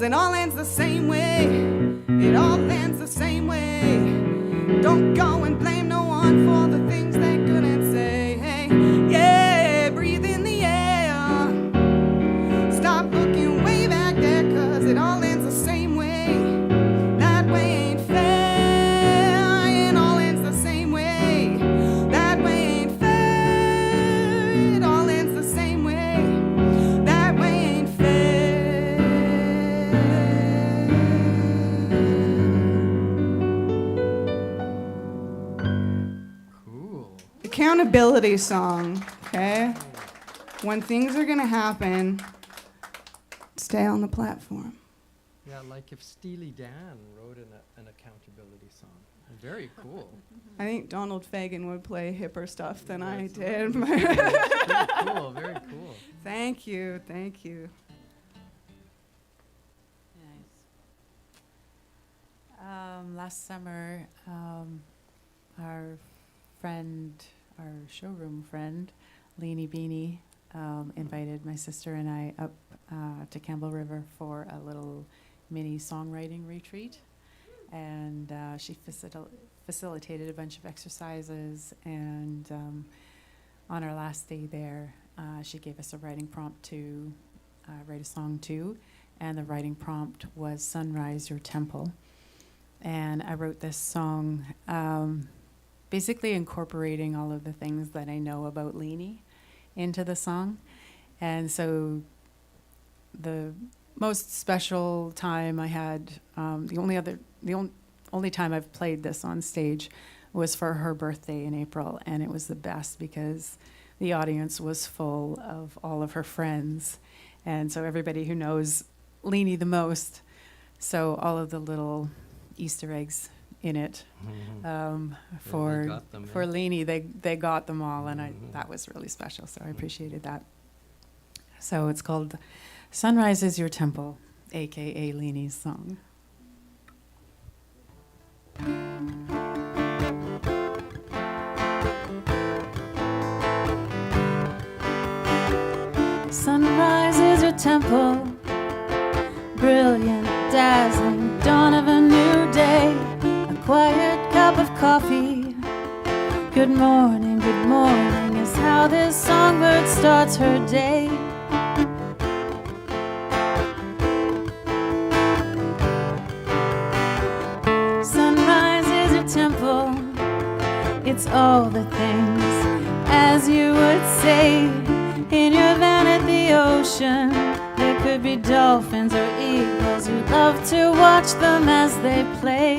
it all ends the same way. It all ends the same way. Don't go and blame no one for the things they couldn't say. Hey, yeah, breathe in the air. Stop looking way back there, 'cause it all ends the same way. That way ain't fair. It all ends the same way. That way ain't fair. It all ends the same way. That way ain't fair. Cool. Accountability song, okay? When things are gonna happen, stay on the platform. Yeah, like if Steely Dan wrote an accountability song. Very cool. I think Donald Fagen would play hipper stuff than I That's did. very cool, very cool. Thank you, thank you. Last summer, our showroom friend, Leanie Beanie, invited my sister and I up to Campbell River for a little mini songwriting retreat. And she facilitated a bunch of exercises. And on our last day there, she gave us a writing prompt to write a song to. And the writing prompt was Sunrise, Your Temple. And I wrote this song basically incorporating all of the things that I know about Leanie into the song. And so the most special time I had, the only time I've played this on stage was for her birthday in April, and it was the best because the audience was full of all of her friends, and so everybody who knows Leanie the most, so all of the little Easter eggs in it for Leanie, they got them all, and that was really special, so I appreciated that. So it's called Sunrise is Your Temple, aka Leanie's song. Sunrise is your temple, brilliant, dazzling, dawn of a new day, a quiet cup of coffee. Good morning is how this songbird starts her day. Sunrise is your temple, it's all the things, as you would say. In your van at the ocean, there could be dolphins or eagles. You love to watch them as they play.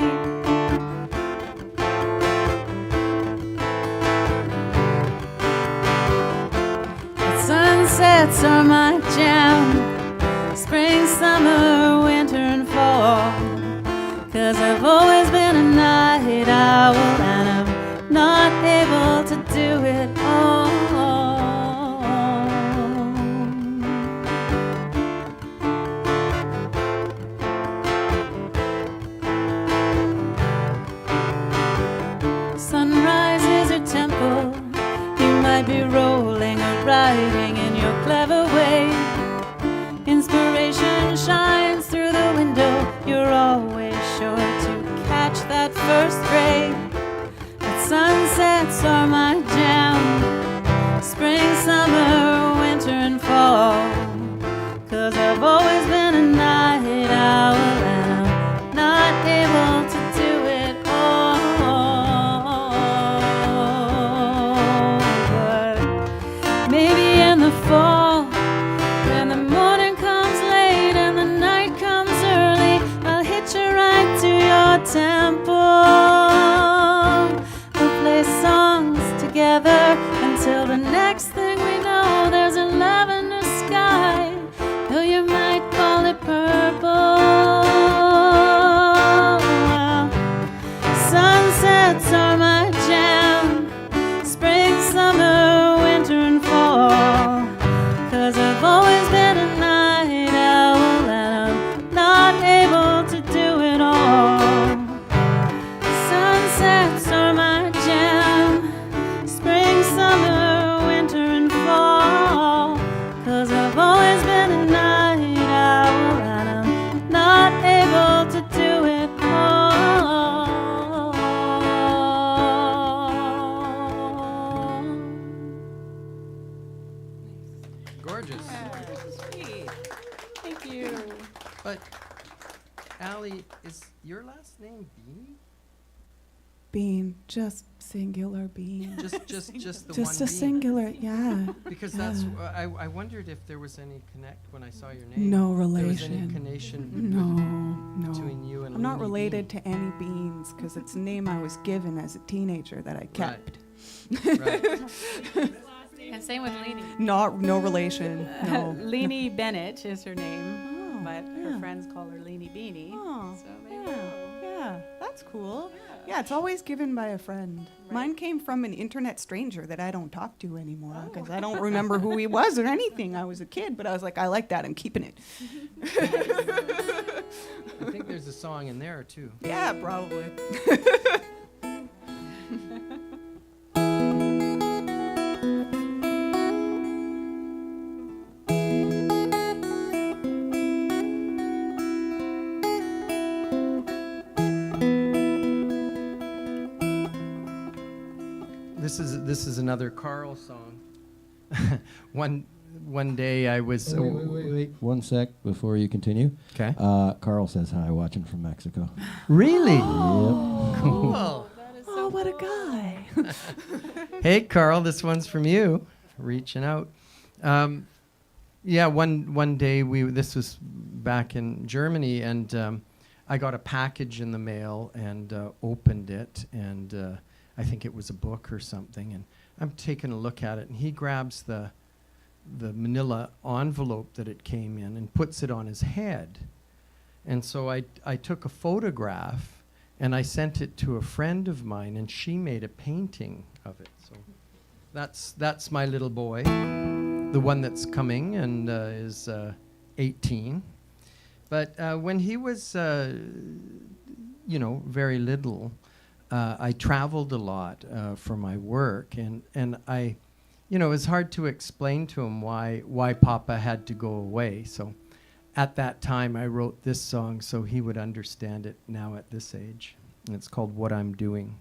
But sunsets are my jam, spring, summer, winter, and fall. 'Cause I've always been a night owl, and I'm not able to do it all. Sunrise is your temple. You might be rolling or riding in your clever way. Inspiration shines through the window. You're always sure to catch that first ray. But sunsets are my jam, spring, summer, winter, and fall. 'Cause I've always been a night owl, and I'm not able to do it all. But maybe in the fall, when the morning comes late and the night comes early, I'll hitch a ride to your temple. We'll play songs together until the next thing we know, there's a lavender sky, though you might call it purple. Well, sunsets are my jam, spring, summer, winter, and fall. 'Cause I've always been a night owl, and I'm not able to do it all. Sunsets are my jam, spring, summer, winter, and fall. 'Cause I've always been a night owl, and I'm not your last name Beanie? Bean, just singular bean. Just the Just one a Bean. singular, yeah. Because yeah. that's I wondered if there was any connect when I saw your name. No There was any relation. connection No. between you and I'm not Looney related Bean. to any beans because it's a name I was given as a teenager that I kept. Right. And same with Leanie. No relation. No. Leanie Bennett is her name, Oh, but yeah. her friends call her Leanie Beanie. Oh, So there you yeah, go. yeah, that's cool. Yeah, it's always given by a friend. Mine came from an internet stranger that I don't talk to anymore because I don't remember who he was or anything. I was a kid, but I was like, I like that. I'm keeping it. I think there's a song in there too. Yeah, probably. This is another Carl song. One day I was. Wait. 1 sec before you continue. Okay. Carl says hi, watching from Mexico. Really? Yep. Cool. Oh, what a guy. Hey, Carl, this one's from you. Reaching out. Yeah, one day this was back in Germany, and I got a package in the mail and opened it, and I think it was a book or something, and I'm taking a look at it, and he grabs the manila envelope that it came in and puts it on his head. And so I took a photograph and I sent it to a friend of mine, and she made a painting of it. So that's my little boy, the one that's coming and is 18. But when he was very little, I traveled a lot for my work, and I, it was hard to explain to him why Papa had to go away. So at that time, I wrote this song so he would understand it now at this age. And it's called What I'm Doing.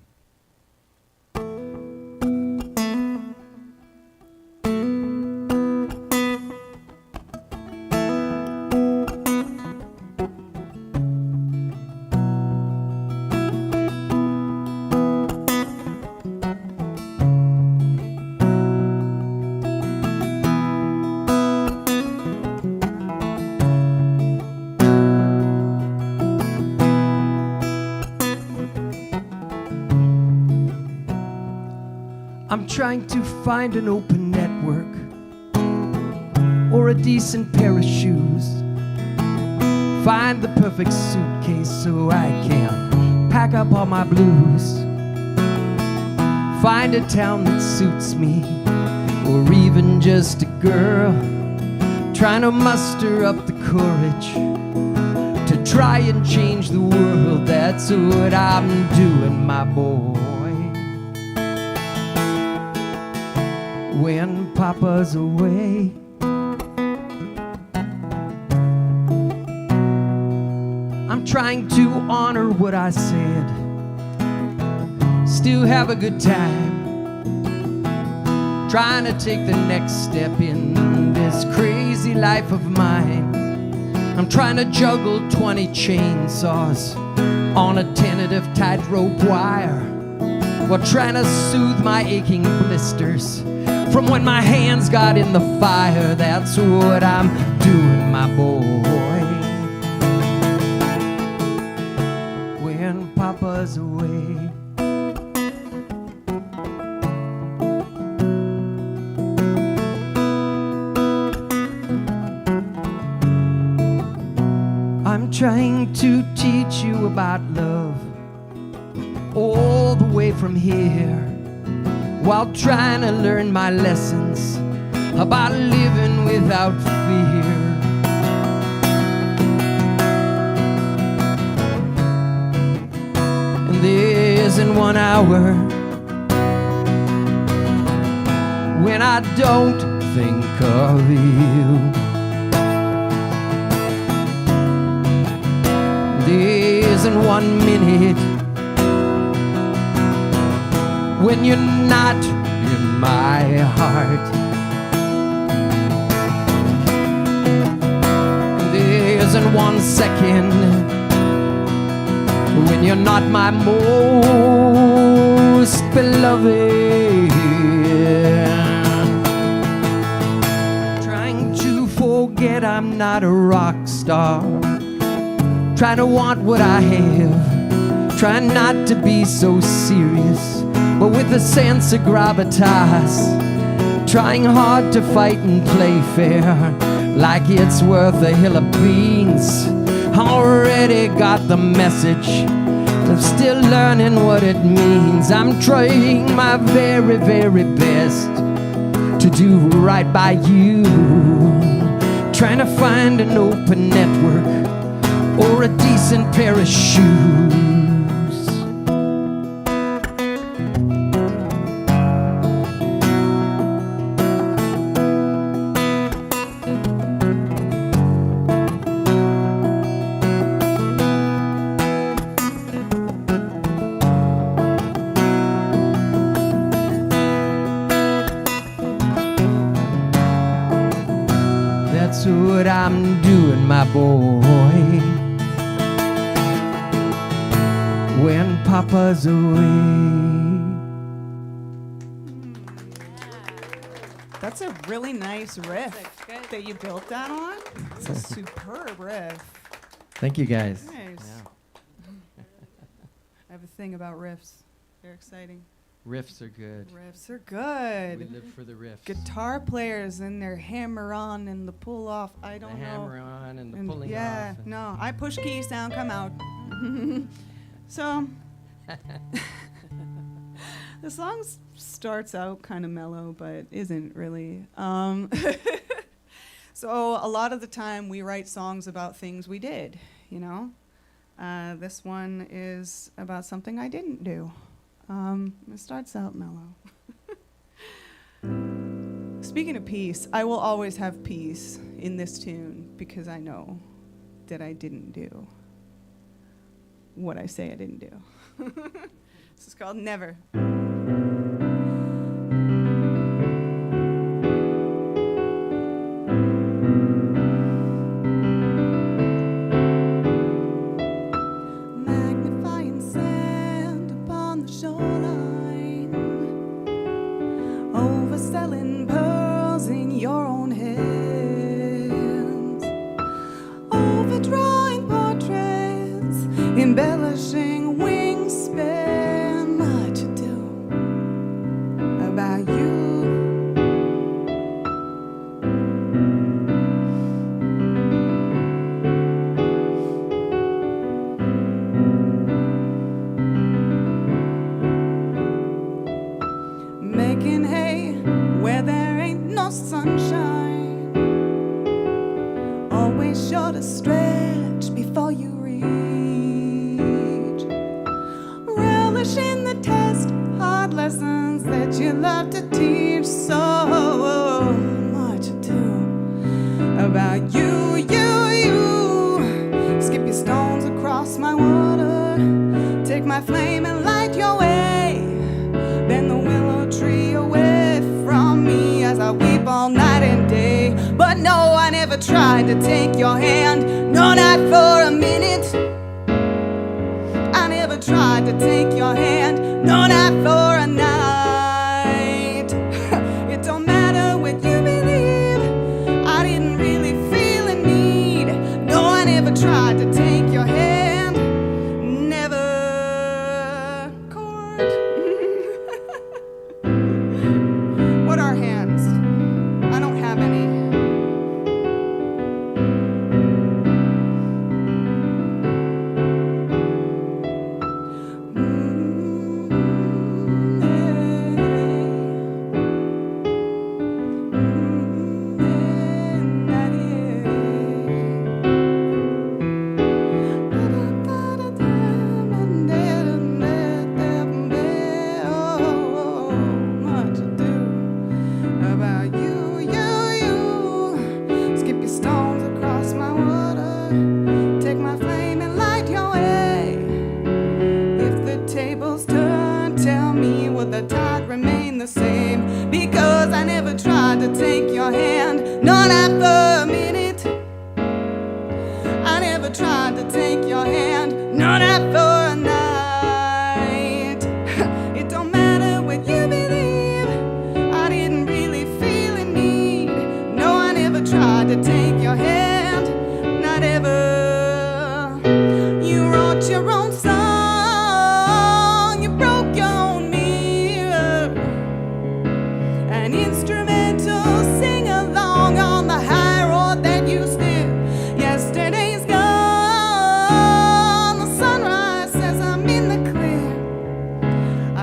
I'm trying to find an open network or a decent pair of shoes. Find the perfect suitcase so I can pack up all my blues. Find a town that suits me, or even just a girl trying to muster up the courage to try and change the world. That's what I'm doing, my boy. When Papa's away, I'm trying to honor what I said, still have a good time, trying to take the next step in this crazy life of mine. I'm trying to juggle 20 chainsaws on a tentative tightrope wire, while trying to soothe my aching blisters from when my hands got in the fire. That's what I'm doing, my boy. When Papa's away. I'm trying to teach you about love all the way from here, while trying to learn my lessons about living without fear. And there isn't 1 hour when I don't think of you. There isn't 1 minute when you're not in my heart. There isn't 1 second when you're not my most beloved. Trying to forget I'm not a rock star, trying to want what I have, trying not to be so serious, but with a sense of gravitas, trying hard to fight and play fair, like it's worth a hill of beans. Already got the message, I'm still learning what it means. I'm trying my very, very best to do right by you, trying to find an open network or a decent pair of shoes. That's what I'm doing, my boy, when Papa's away. That's a really nice riff Good. that you built that on. It's a superb riff. Thank you guys. Nice. I have a thing about riffs. They're exciting. Riffs are good. Riffs are We good. live for the riffs. Guitar players and their hammer on and the pull off. I The don't know. hammer on and the And pulling yeah, off. no, I push key, sound come out. So, the song starts out kind of mellow, but isn't really. So a lot of the time we write songs about things we did, you know. This one is about something I didn't do. It starts out mellow. Speaking of peace, I will always have peace in this tune because I know that I didn't do what I say I didn't do. This is called Never. Magnifying sand upon the shoreline, overselling pearls in your own hands, overdrawing portraits, embellishing wingspan. Much ado about you. Making hay where there ain't no sunshine, always sure to stretch before you reach, relishing the test, hard lessons that you love to teach. So much ado about you, skip your stones across my water, take my flame and light your way, bend the willow tree away from me as I weep all night and day. But no, I never tried to take your hand, no, not for a minute. I never tried to take your hand, no, not for a night. It don't matter what you believe, I didn't really feel a need. No, I never tried to take your hand, never. Chord. What are hands? I don't have any. Much ado about you. Skip your stones across my water, take my flame and light your way. If the tables turn, tell me, will the tide remain the same? Because I never tried to take your hand, no, not for a minute. I never tried to take your hand, no, not for a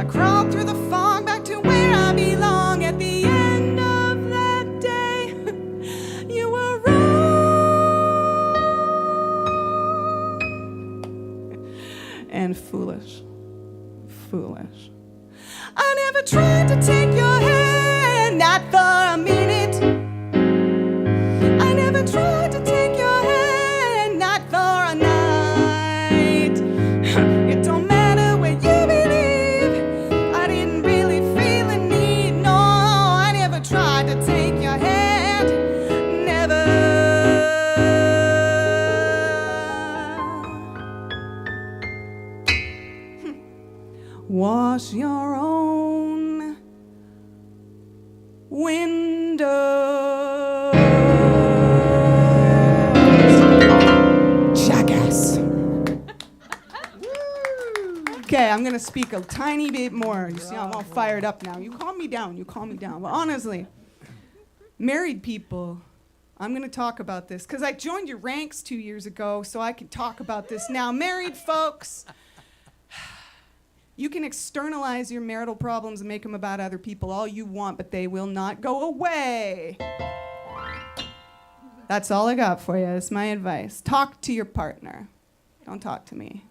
I crawled through the fog back to where I belong. At the end of that day, you were wrong and foolish. Foolish. I never tried to take your hand, not for a minute. I never tried to take your hand, not for a night. It don't matter what you believe, I didn't really feel a need. No, I never tried to take your hand, never. Wash your own windows. Jackass. Okay, I'm gonna speak a tiny bit more. You see, I'm all fired up now. You calm me down. You calm me down. But honestly, married people, I'm gonna talk about this because I joined your ranks 2 years ago, so I can talk about this now. Married folks. You can externalize your marital problems and make them about other people all you want, but they will not go away. That's all I got for you. It's my advice. Talk to your partner. Don't talk to me.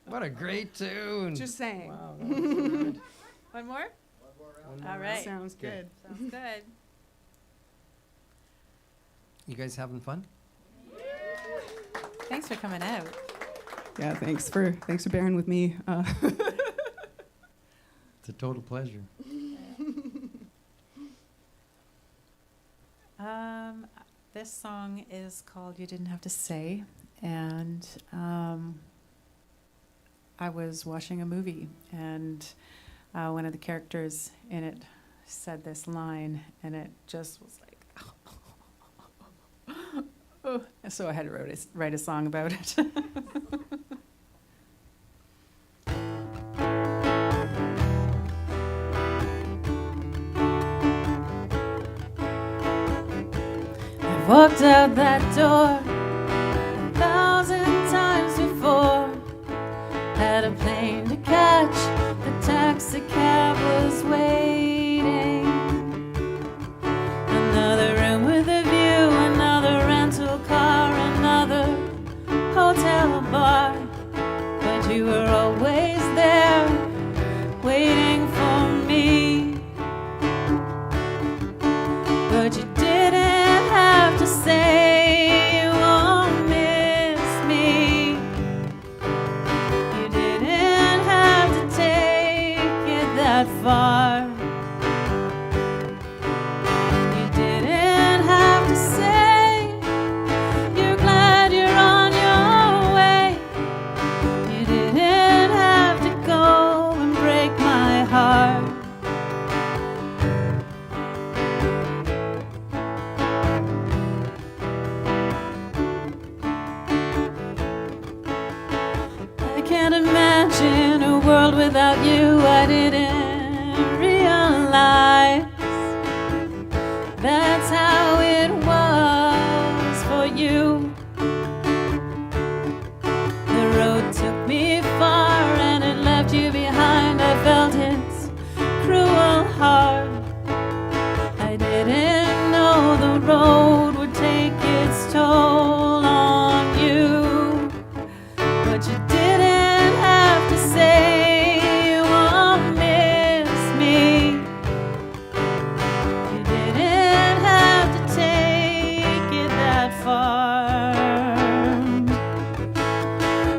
What a great tune. Just saying. Wow, that was good. One more? All right. Sounds good. Sounds good. You guys having fun? Thanks for coming out. Yeah, thanks for bearing with me. It's a total pleasure. This song is called You Didn't Have to Say, and I was watching a movie, and one of the characters in it said this line, and it just was like, oh. So I had to write a song about it. I've walked out that door 1,000 times before. Had a plane to catch, the taxi cab was waiting. Another room with a view, another rental car, another hotel bar. But you were always there, waiting for me. But you didn't have to say you won't miss me. You didn't have to take it that far. You didn't have to say you're glad you're on your way. You didn't have to go and break my heart. I can't imagine a world without you. I didn't realize that's how it was for you. The road took me far and it left you behind. I felt its cruel heart. I didn't know the road would take its toll on you. But you didn't have to say you won't miss me. You didn't have to take it that far.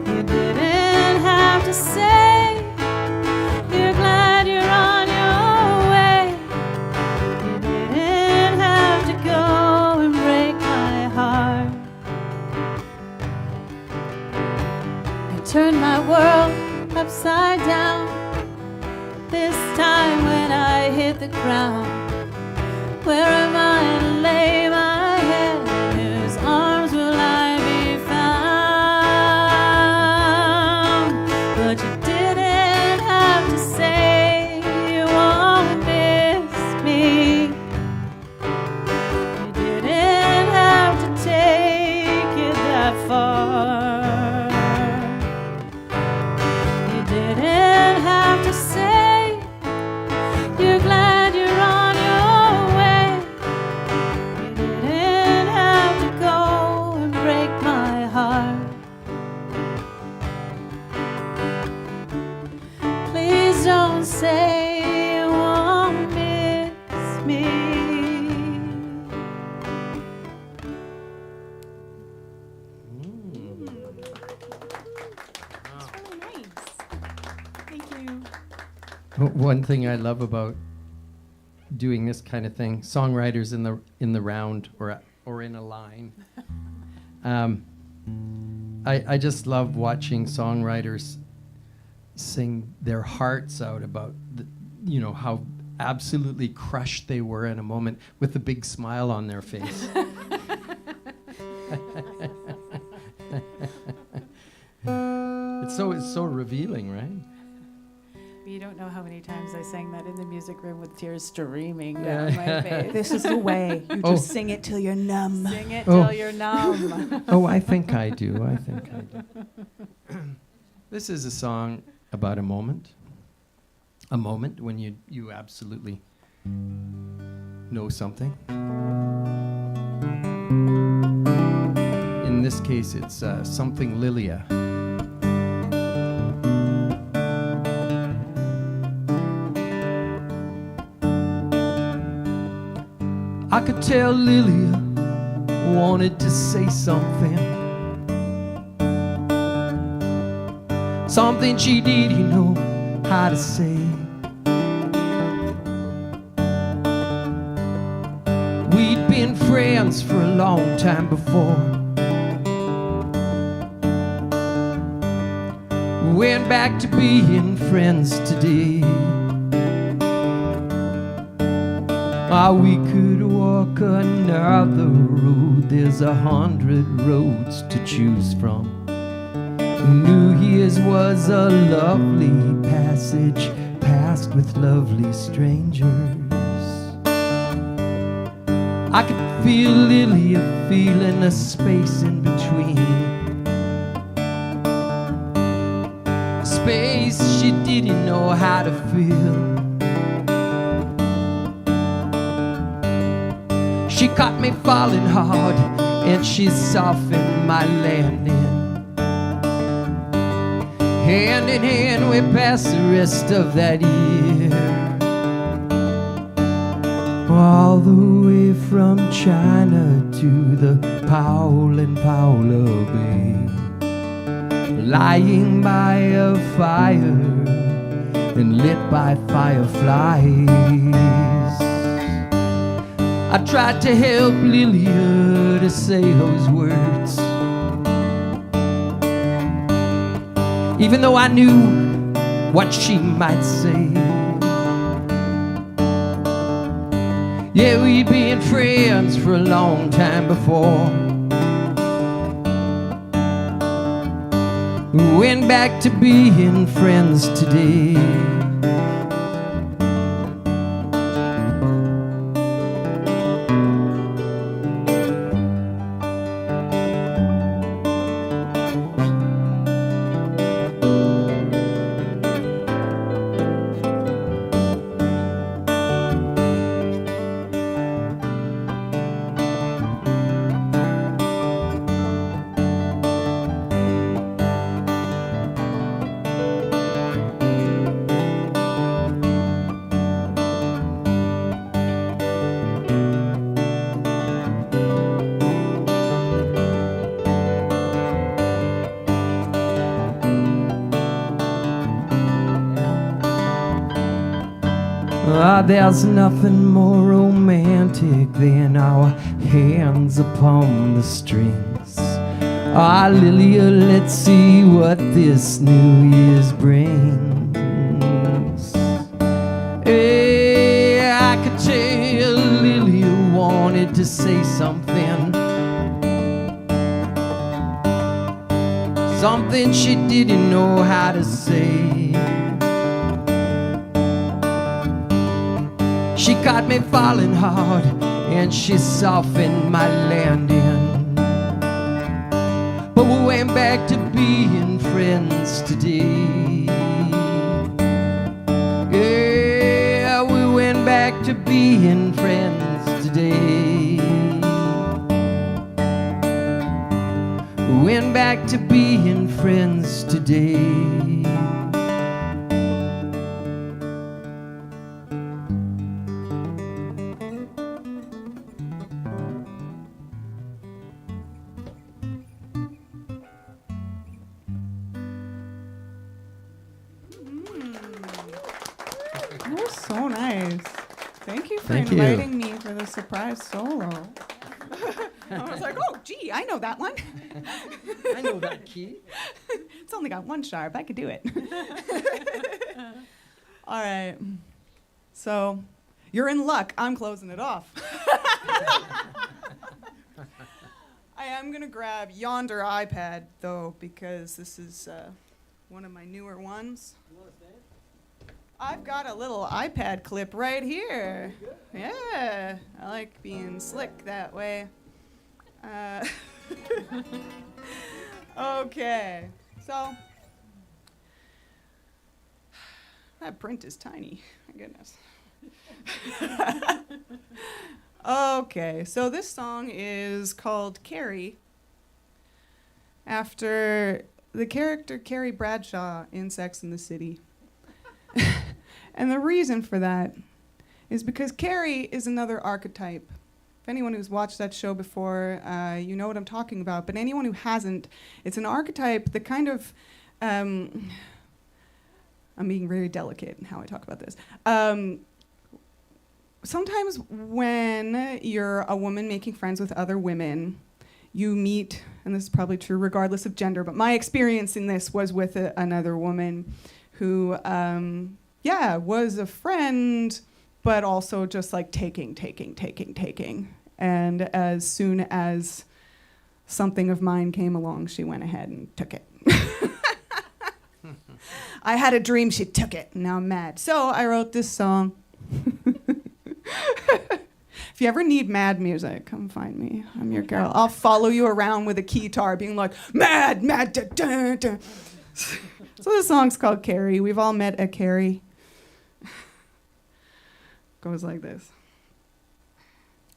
You didn't have to say you're glad you're on your way. You didn't have to go and break my heart. You turned my world upside down. This time when I hit the ground, where am I to lay my head? In whose arms will I be found? But you didn't have to say you won't miss me. You didn't have to take it that far. Don't say you won't miss me. It's really nice. Thank you. One thing I love about doing this kind of thing, songwriters in the round or in a line. I just love watching songwriters sing their hearts out about how absolutely crushed they were in a moment with a big smile on their face. It's so revealing, right? You don't know how many times I sang that in the music room with tears streaming Yeah. down my face. This is the way. You Oh. just sing it till you're numb. Sing it Oh. till you're numb. Oh, I think I do. This is a song about a moment when you absolutely know something. In this case, it's Something Lilia. I could tell Lilia wanted to say something. Something she didn't know how to say. We'd been friends for a long time before. We went back to being friends today. We could walk another road. There's 100 roads to choose from. New Year's was a lovely passage passed with lovely strangers. I could feel Lilia feeling a space in between. Space she didn't know how to feel. She caught me falling hard, and she softened my landing. Hand in hand we passed the rest of that year. All the way from China to the Paul and Paula Bay, lying by a fire and lit by fireflies. I tried to help Lilia to say those words, even though I knew what she might say. Yeah, we'd been friends for a long time before. We went back to being friends today. There's nothing more romantic than our hands upon the strings. Lilia, let's see what this New Year's brings. Hey, I could tell Lilia wanted to say something. Something she didn't know how to say. She caught me falling hard, and she softened my landing. But we went back to being friends today. Yeah, we went back to being friends today. We went back to being friends today. was so nice. Thank you for Thank you. inviting me for the surprise solo. I was like, oh, gee, I know that one. I know that key. It's only got one sharp. I could do it. All right. So you're in luck. I'm closing it off. I am going to grab yonder iPad, though, because this is one of my newer ones. I've got a little iPad clip right here. Yeah, I like being slick that way. Okay, so that print is tiny. My goodness. Okay, so this song is called Carrie, after the character Carrie Bradshaw in Sex and the City. And the reason for that is because Carrie is another archetype. If anyone who's watched that show before, you know what I'm talking about. But anyone who hasn't, it's an archetype that kind of, I'm being very delicate in how I talk about this. Sometimes when you're a woman making friends with other women, you meet, and this is probably true regardless of gender, but my experience in this was with another woman who, was a friend, but also just like taking. And as soon as something of mine came along, she went ahead and took it. I had a dream, she took it, and now I'm mad. So I wrote this song. If you ever need mad music, come find me. I'm your girl. I'll follow you around with a keytar being like, mad, da, da, da. So the song's called Carrie. We've all met a Carrie. Goes like this.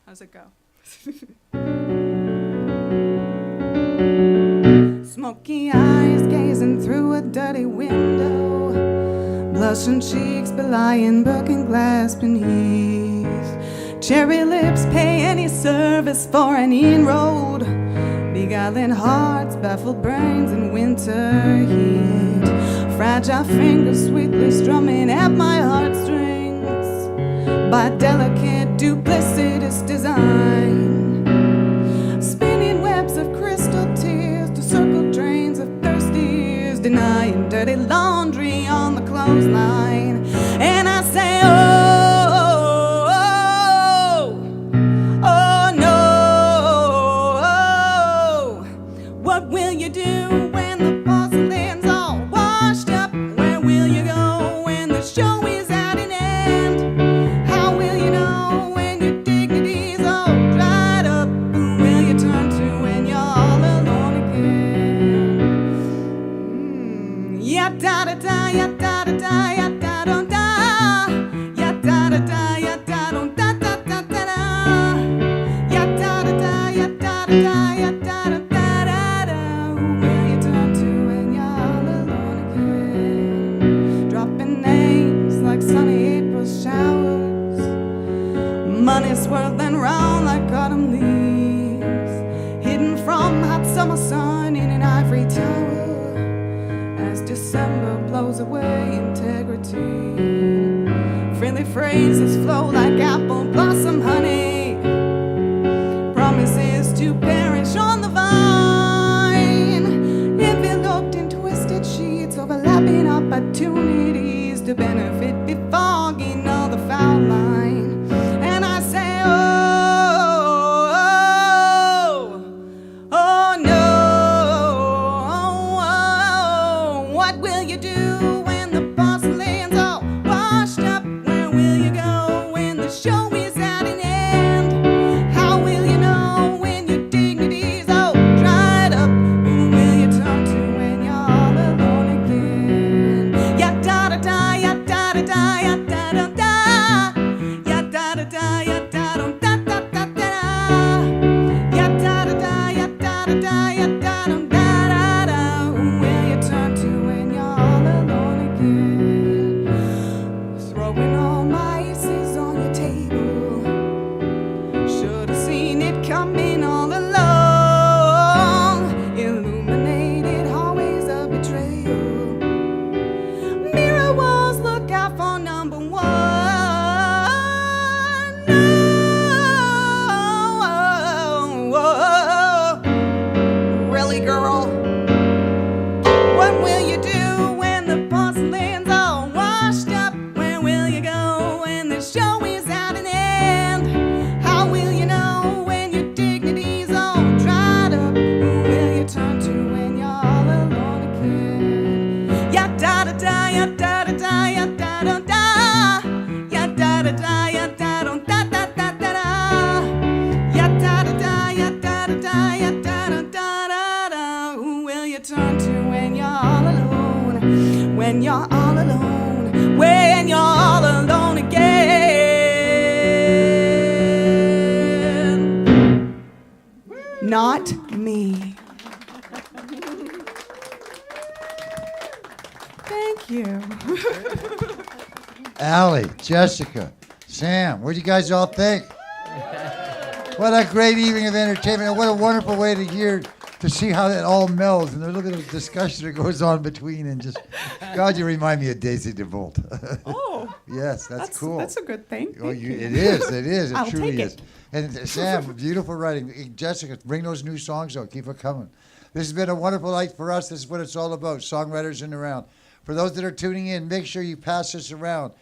How's it go? Smoky eyes gazing through a dirty window, blushing cheeks belying broken glass beneath. Cherry lips pay any service for an inroad, beguiling hearts, baffled brains in winter heat. Fragile fingers sweetly strumming at my heartstrings by delicate duplicitous design, spinning webs of crystal tears to circle drains of thirsty ears, denying dirty laundry on the clothesline. And I say, oh no, what will you do when the porcelain's all washed up? Where will you go when the show is at an end? How will you know when your dignity's all dried up? Who will you turn to when you're all alone again? Ya da da da, ya da da da, ya da da da, ya da da da, ya da da da da da da, ya da da da, ya da da da, ya da da da da. Who will you turn to when you're all alone again? Dropping names like sunny April showers, money swirling round like autumn leaves, hidden from hot summer sun in an ivory tower, as December blows away integrity. Friendly phrases flow like apple blossom honey, promises to perish on the vine, enveloped in twisted sheets, overlapping opportunities to benefit, befogging all the foul line. And I say, oh no, what will you do when the porcelain's all washed up? Where will you go when the show is at an end? How will you know when your dignity's all dried up? Who will you turn to when you're all alone again? Ya da da da, ya da da da, ya da da da, ya da da da, ya da da da da da da, ya da da da, ya da da da, ya da da da da. Who will you turn to when you're all alone again? Throwing all my aces on your table, should've seen it coming all along. Illuminated hallways of betrayal, mirror walls look out for number when you're all alone, when you're all alone again. Not me. Thank you. Alli, Jessica, Sam, what do you guys all think? What a great evening of entertainment, and what a wonderful way to see how it all melds, and there's a little bit of discussion that goes on between, and just, God, you remind me of Daisy DeVolt. Oh. Yes, that's cool. That's a good thing. Oh, it is, it I'll truly take is. it. And Sam, beautiful writing. Jessica, bring those new songs out, keep it coming. This has been a wonderful night for us. This is what it's all about, songwriters in the round. For those that are tuning in, make sure you pass this around.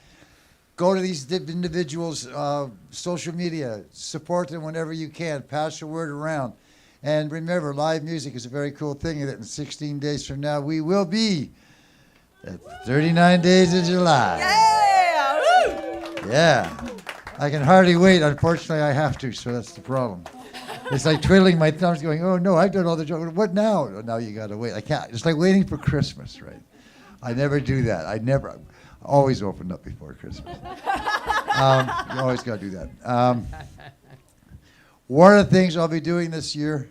Go to these individuals' social media, support them whenever you can, pass the word around. And remember, live music is a very cool thing, that in 16 days from now, we will be at 39 Days of July. Yeah! Woo! Yeah. I can hardly wait. Unfortunately, I have to, so that's the problem. It's like twiddling my thumbs going, oh, no, I've done all the jokes. What now? Oh, now you got to wait. I can't. It's like waiting for Christmas, right? I never do that. I always open up before Christmas. You always got to do that. One of the things I'll be doing this year,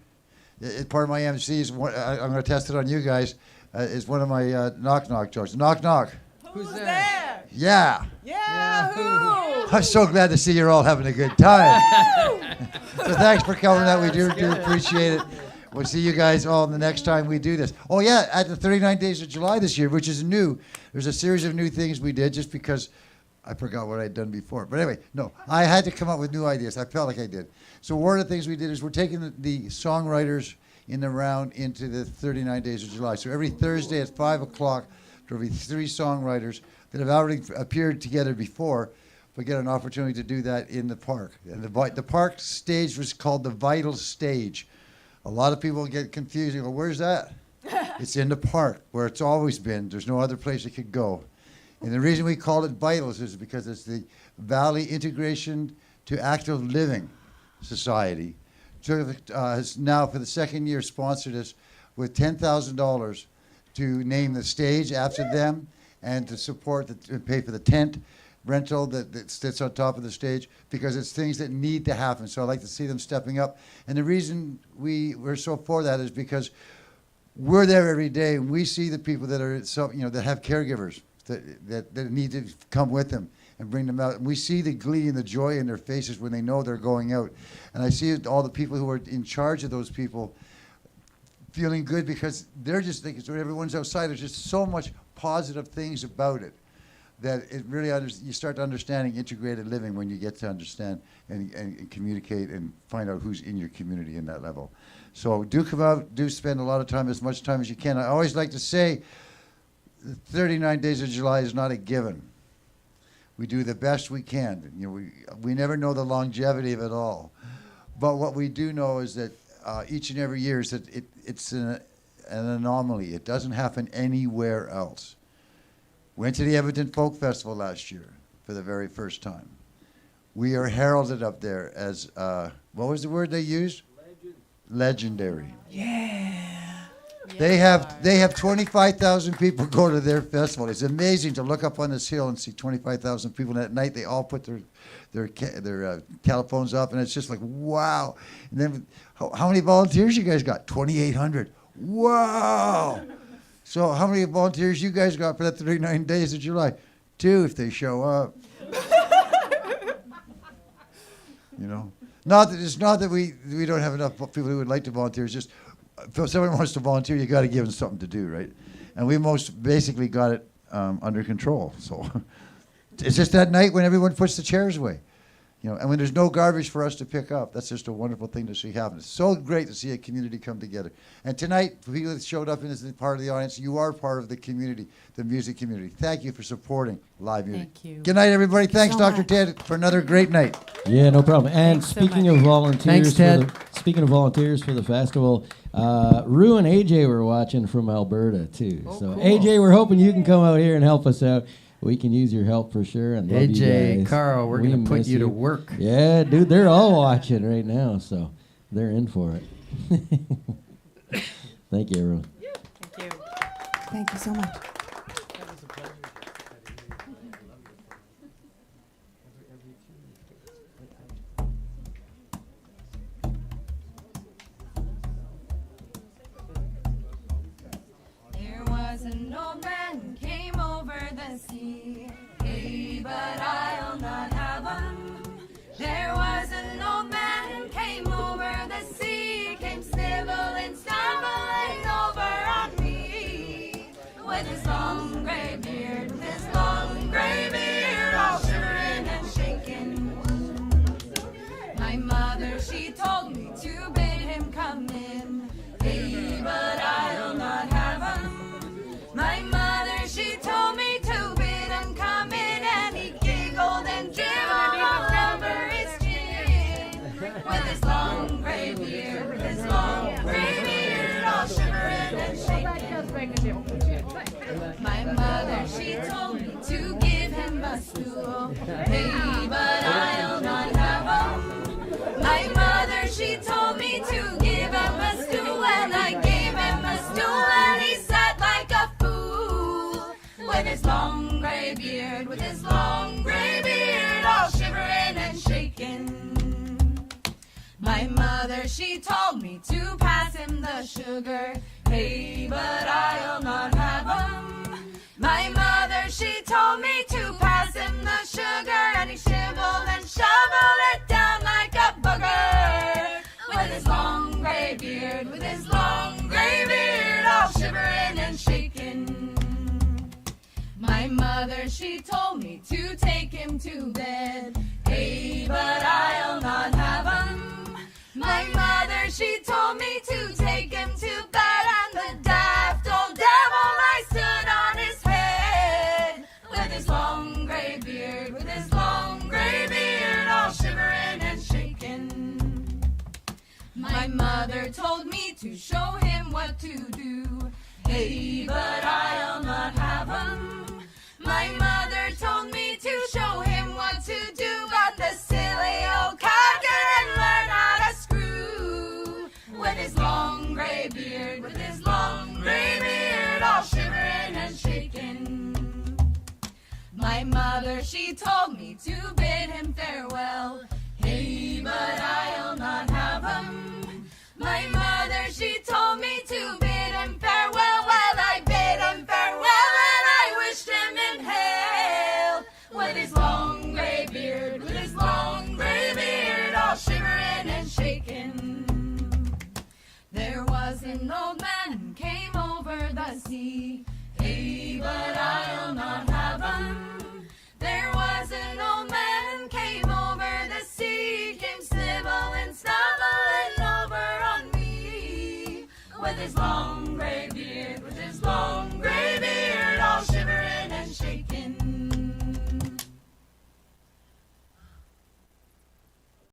part of my MCs, I'm going to test it on you guys, is one of my knock-knock jokes. Knock, knock. Who's there? Yeah. Yeah! Who? I'm so glad to see you're all having a good time. So thanks for coming out. We do appreciate it. We'll see you guys all the next time we do this. Oh, yeah, at the 39 Days of July this year, which is new. There's a series of new things we did just because I forgot what I'd done before. But anyway, no, I had to come up with new ideas. I felt like I did. So one of the things we did is we're taking the songwriters in the round into the 39 Days of July. So every Thursday at 5 o'clock, there'll be 3 songwriters that have already appeared together before, but get an opportunity to do that in the park. And the park stage was called the Vital Stage. A lot of people get confused. You go, where's that? It's in the park, where it's always been. There's no other place it could go. And the reason we call it Vitals is because it's the Valley Integration to Active Living Society. So has now, for the second year, sponsored us with $10,000 to name the stage after them and to support, pay for the tent rental that sits on top of the stage, because it's things that need to happen. So I like to see them stepping up. And the reason we're so for that is because we're there every day, and we see the people that are that have caregivers that need to come with them and bring them out. And we see the glee and the joy in their faces when they know they're going out. And I see all the people who are in charge of those people feeling good, because they're just thinking, so everyone's outside. There's just so much positive things about it that it really you start understanding integrated living when you get to understand and communicate and find out who's in your community in that level. So do come out, do spend a lot of time, as much time as you can. I always like to say 39 Days of July is not a given. We do the best we can. We never know the longevity of it all. But what we do know is that each and every year is that it's an anomaly. It doesn't happen anywhere else. Went to the Edmonton Folk Festival last year for the very first time. We are heralded up there as, what was the word they used? Legendary. Yeah. They have 25,000 people go to their festival. It's amazing to look up on this hill and see 25,000 people. And at night they all put their telephones up, and it's just like, wow. And then how many volunteers you guys got? 2,800. Wow. So how many volunteers you guys got for that 39 Days of July? 2 if they show up. It's not that we don't have enough people who would like to volunteer. It's just if someone wants to volunteer, you got to give them something to do, right? And we most basically got it under control. So it's just that night when everyone puts the chairs away. And when there's no garbage for us to pick up, that's just a wonderful thing to see happen. It's so great to see a community come together. And tonight, for people that showed up as part of the audience, you are part of the community, the music community. Thank you for supporting live music. Thank you. Good night, everybody. Thanks, so Dr. much. Ted, for another great night. Yeah, no problem. And Thanks so speaking much. of volunteers, Thanks, Ted. Speaking of volunteers for the festival, Rue and AJ were watching from Alberta too. Oh, So cool. AJ, we're hoping you can come out here and help us out. We can use your help for sure. And love you AJ, guys. Carl, we're We going to put miss you to work. Yeah, dude, they're all watching right now, so they're in for it. Thank you, everyone. Thank you. Thank you so much. That was a the sea. Hey, but I'll not have 'em. There was an old man came over the sea, came sniveling, snubbling over on me. With his long gray beard, with his long gray beard, all shivering and shaking. My mother, she told me to bid him come in. Hey, but I'll not have 'em. My mother, she told me to bid him come in, and he giggled and dribbled all over his chin. With his long gray beard, with his long gray beard, all shivering and shaking. My mother, she told me to give him a stool. Hey, but I'll not have 'em. My mother, she told me to give him a stool, and I gave him a stool, and he sat like a fool. With his long gray beard, with his long gray beard, all shivering and shaking. My mother, she told me to pass him the sugar. Hey, but I'll not have 'em. My mother, she told me to pass him the sugar, and he shiveled and shoveled it down like a booger. With his long gray beard, with his long gray beard, all shivering and shaking. My mother, she told me to take him to bed. Hey, but I'll not have 'em. My mother, she told me to take him to bed, and the daft old devil, I stood on his head. With his long gray beard, with his long gray beard, all shivering and shaking. My mother told me to show him what to do. Hey, but I'll not have 'em. My mother told me to show him what to do, but the silly old cock didn't learn how to screw. With his long gray beard, with his long gray beard, all shivering and shaking. My mother, she told me to bid him farewell. Hey, but I'll not have 'em. My mother, she told me to bid him farewell. Well, I bid him farewell, and I wished him in hell. With his long gray beard, with his long gray beard, all shivering and shaking. There was an old man who came over the sea. Hey, but I'll not have 'em. There was an old man came over the sea, came sniveling, snubbling over on me. With his long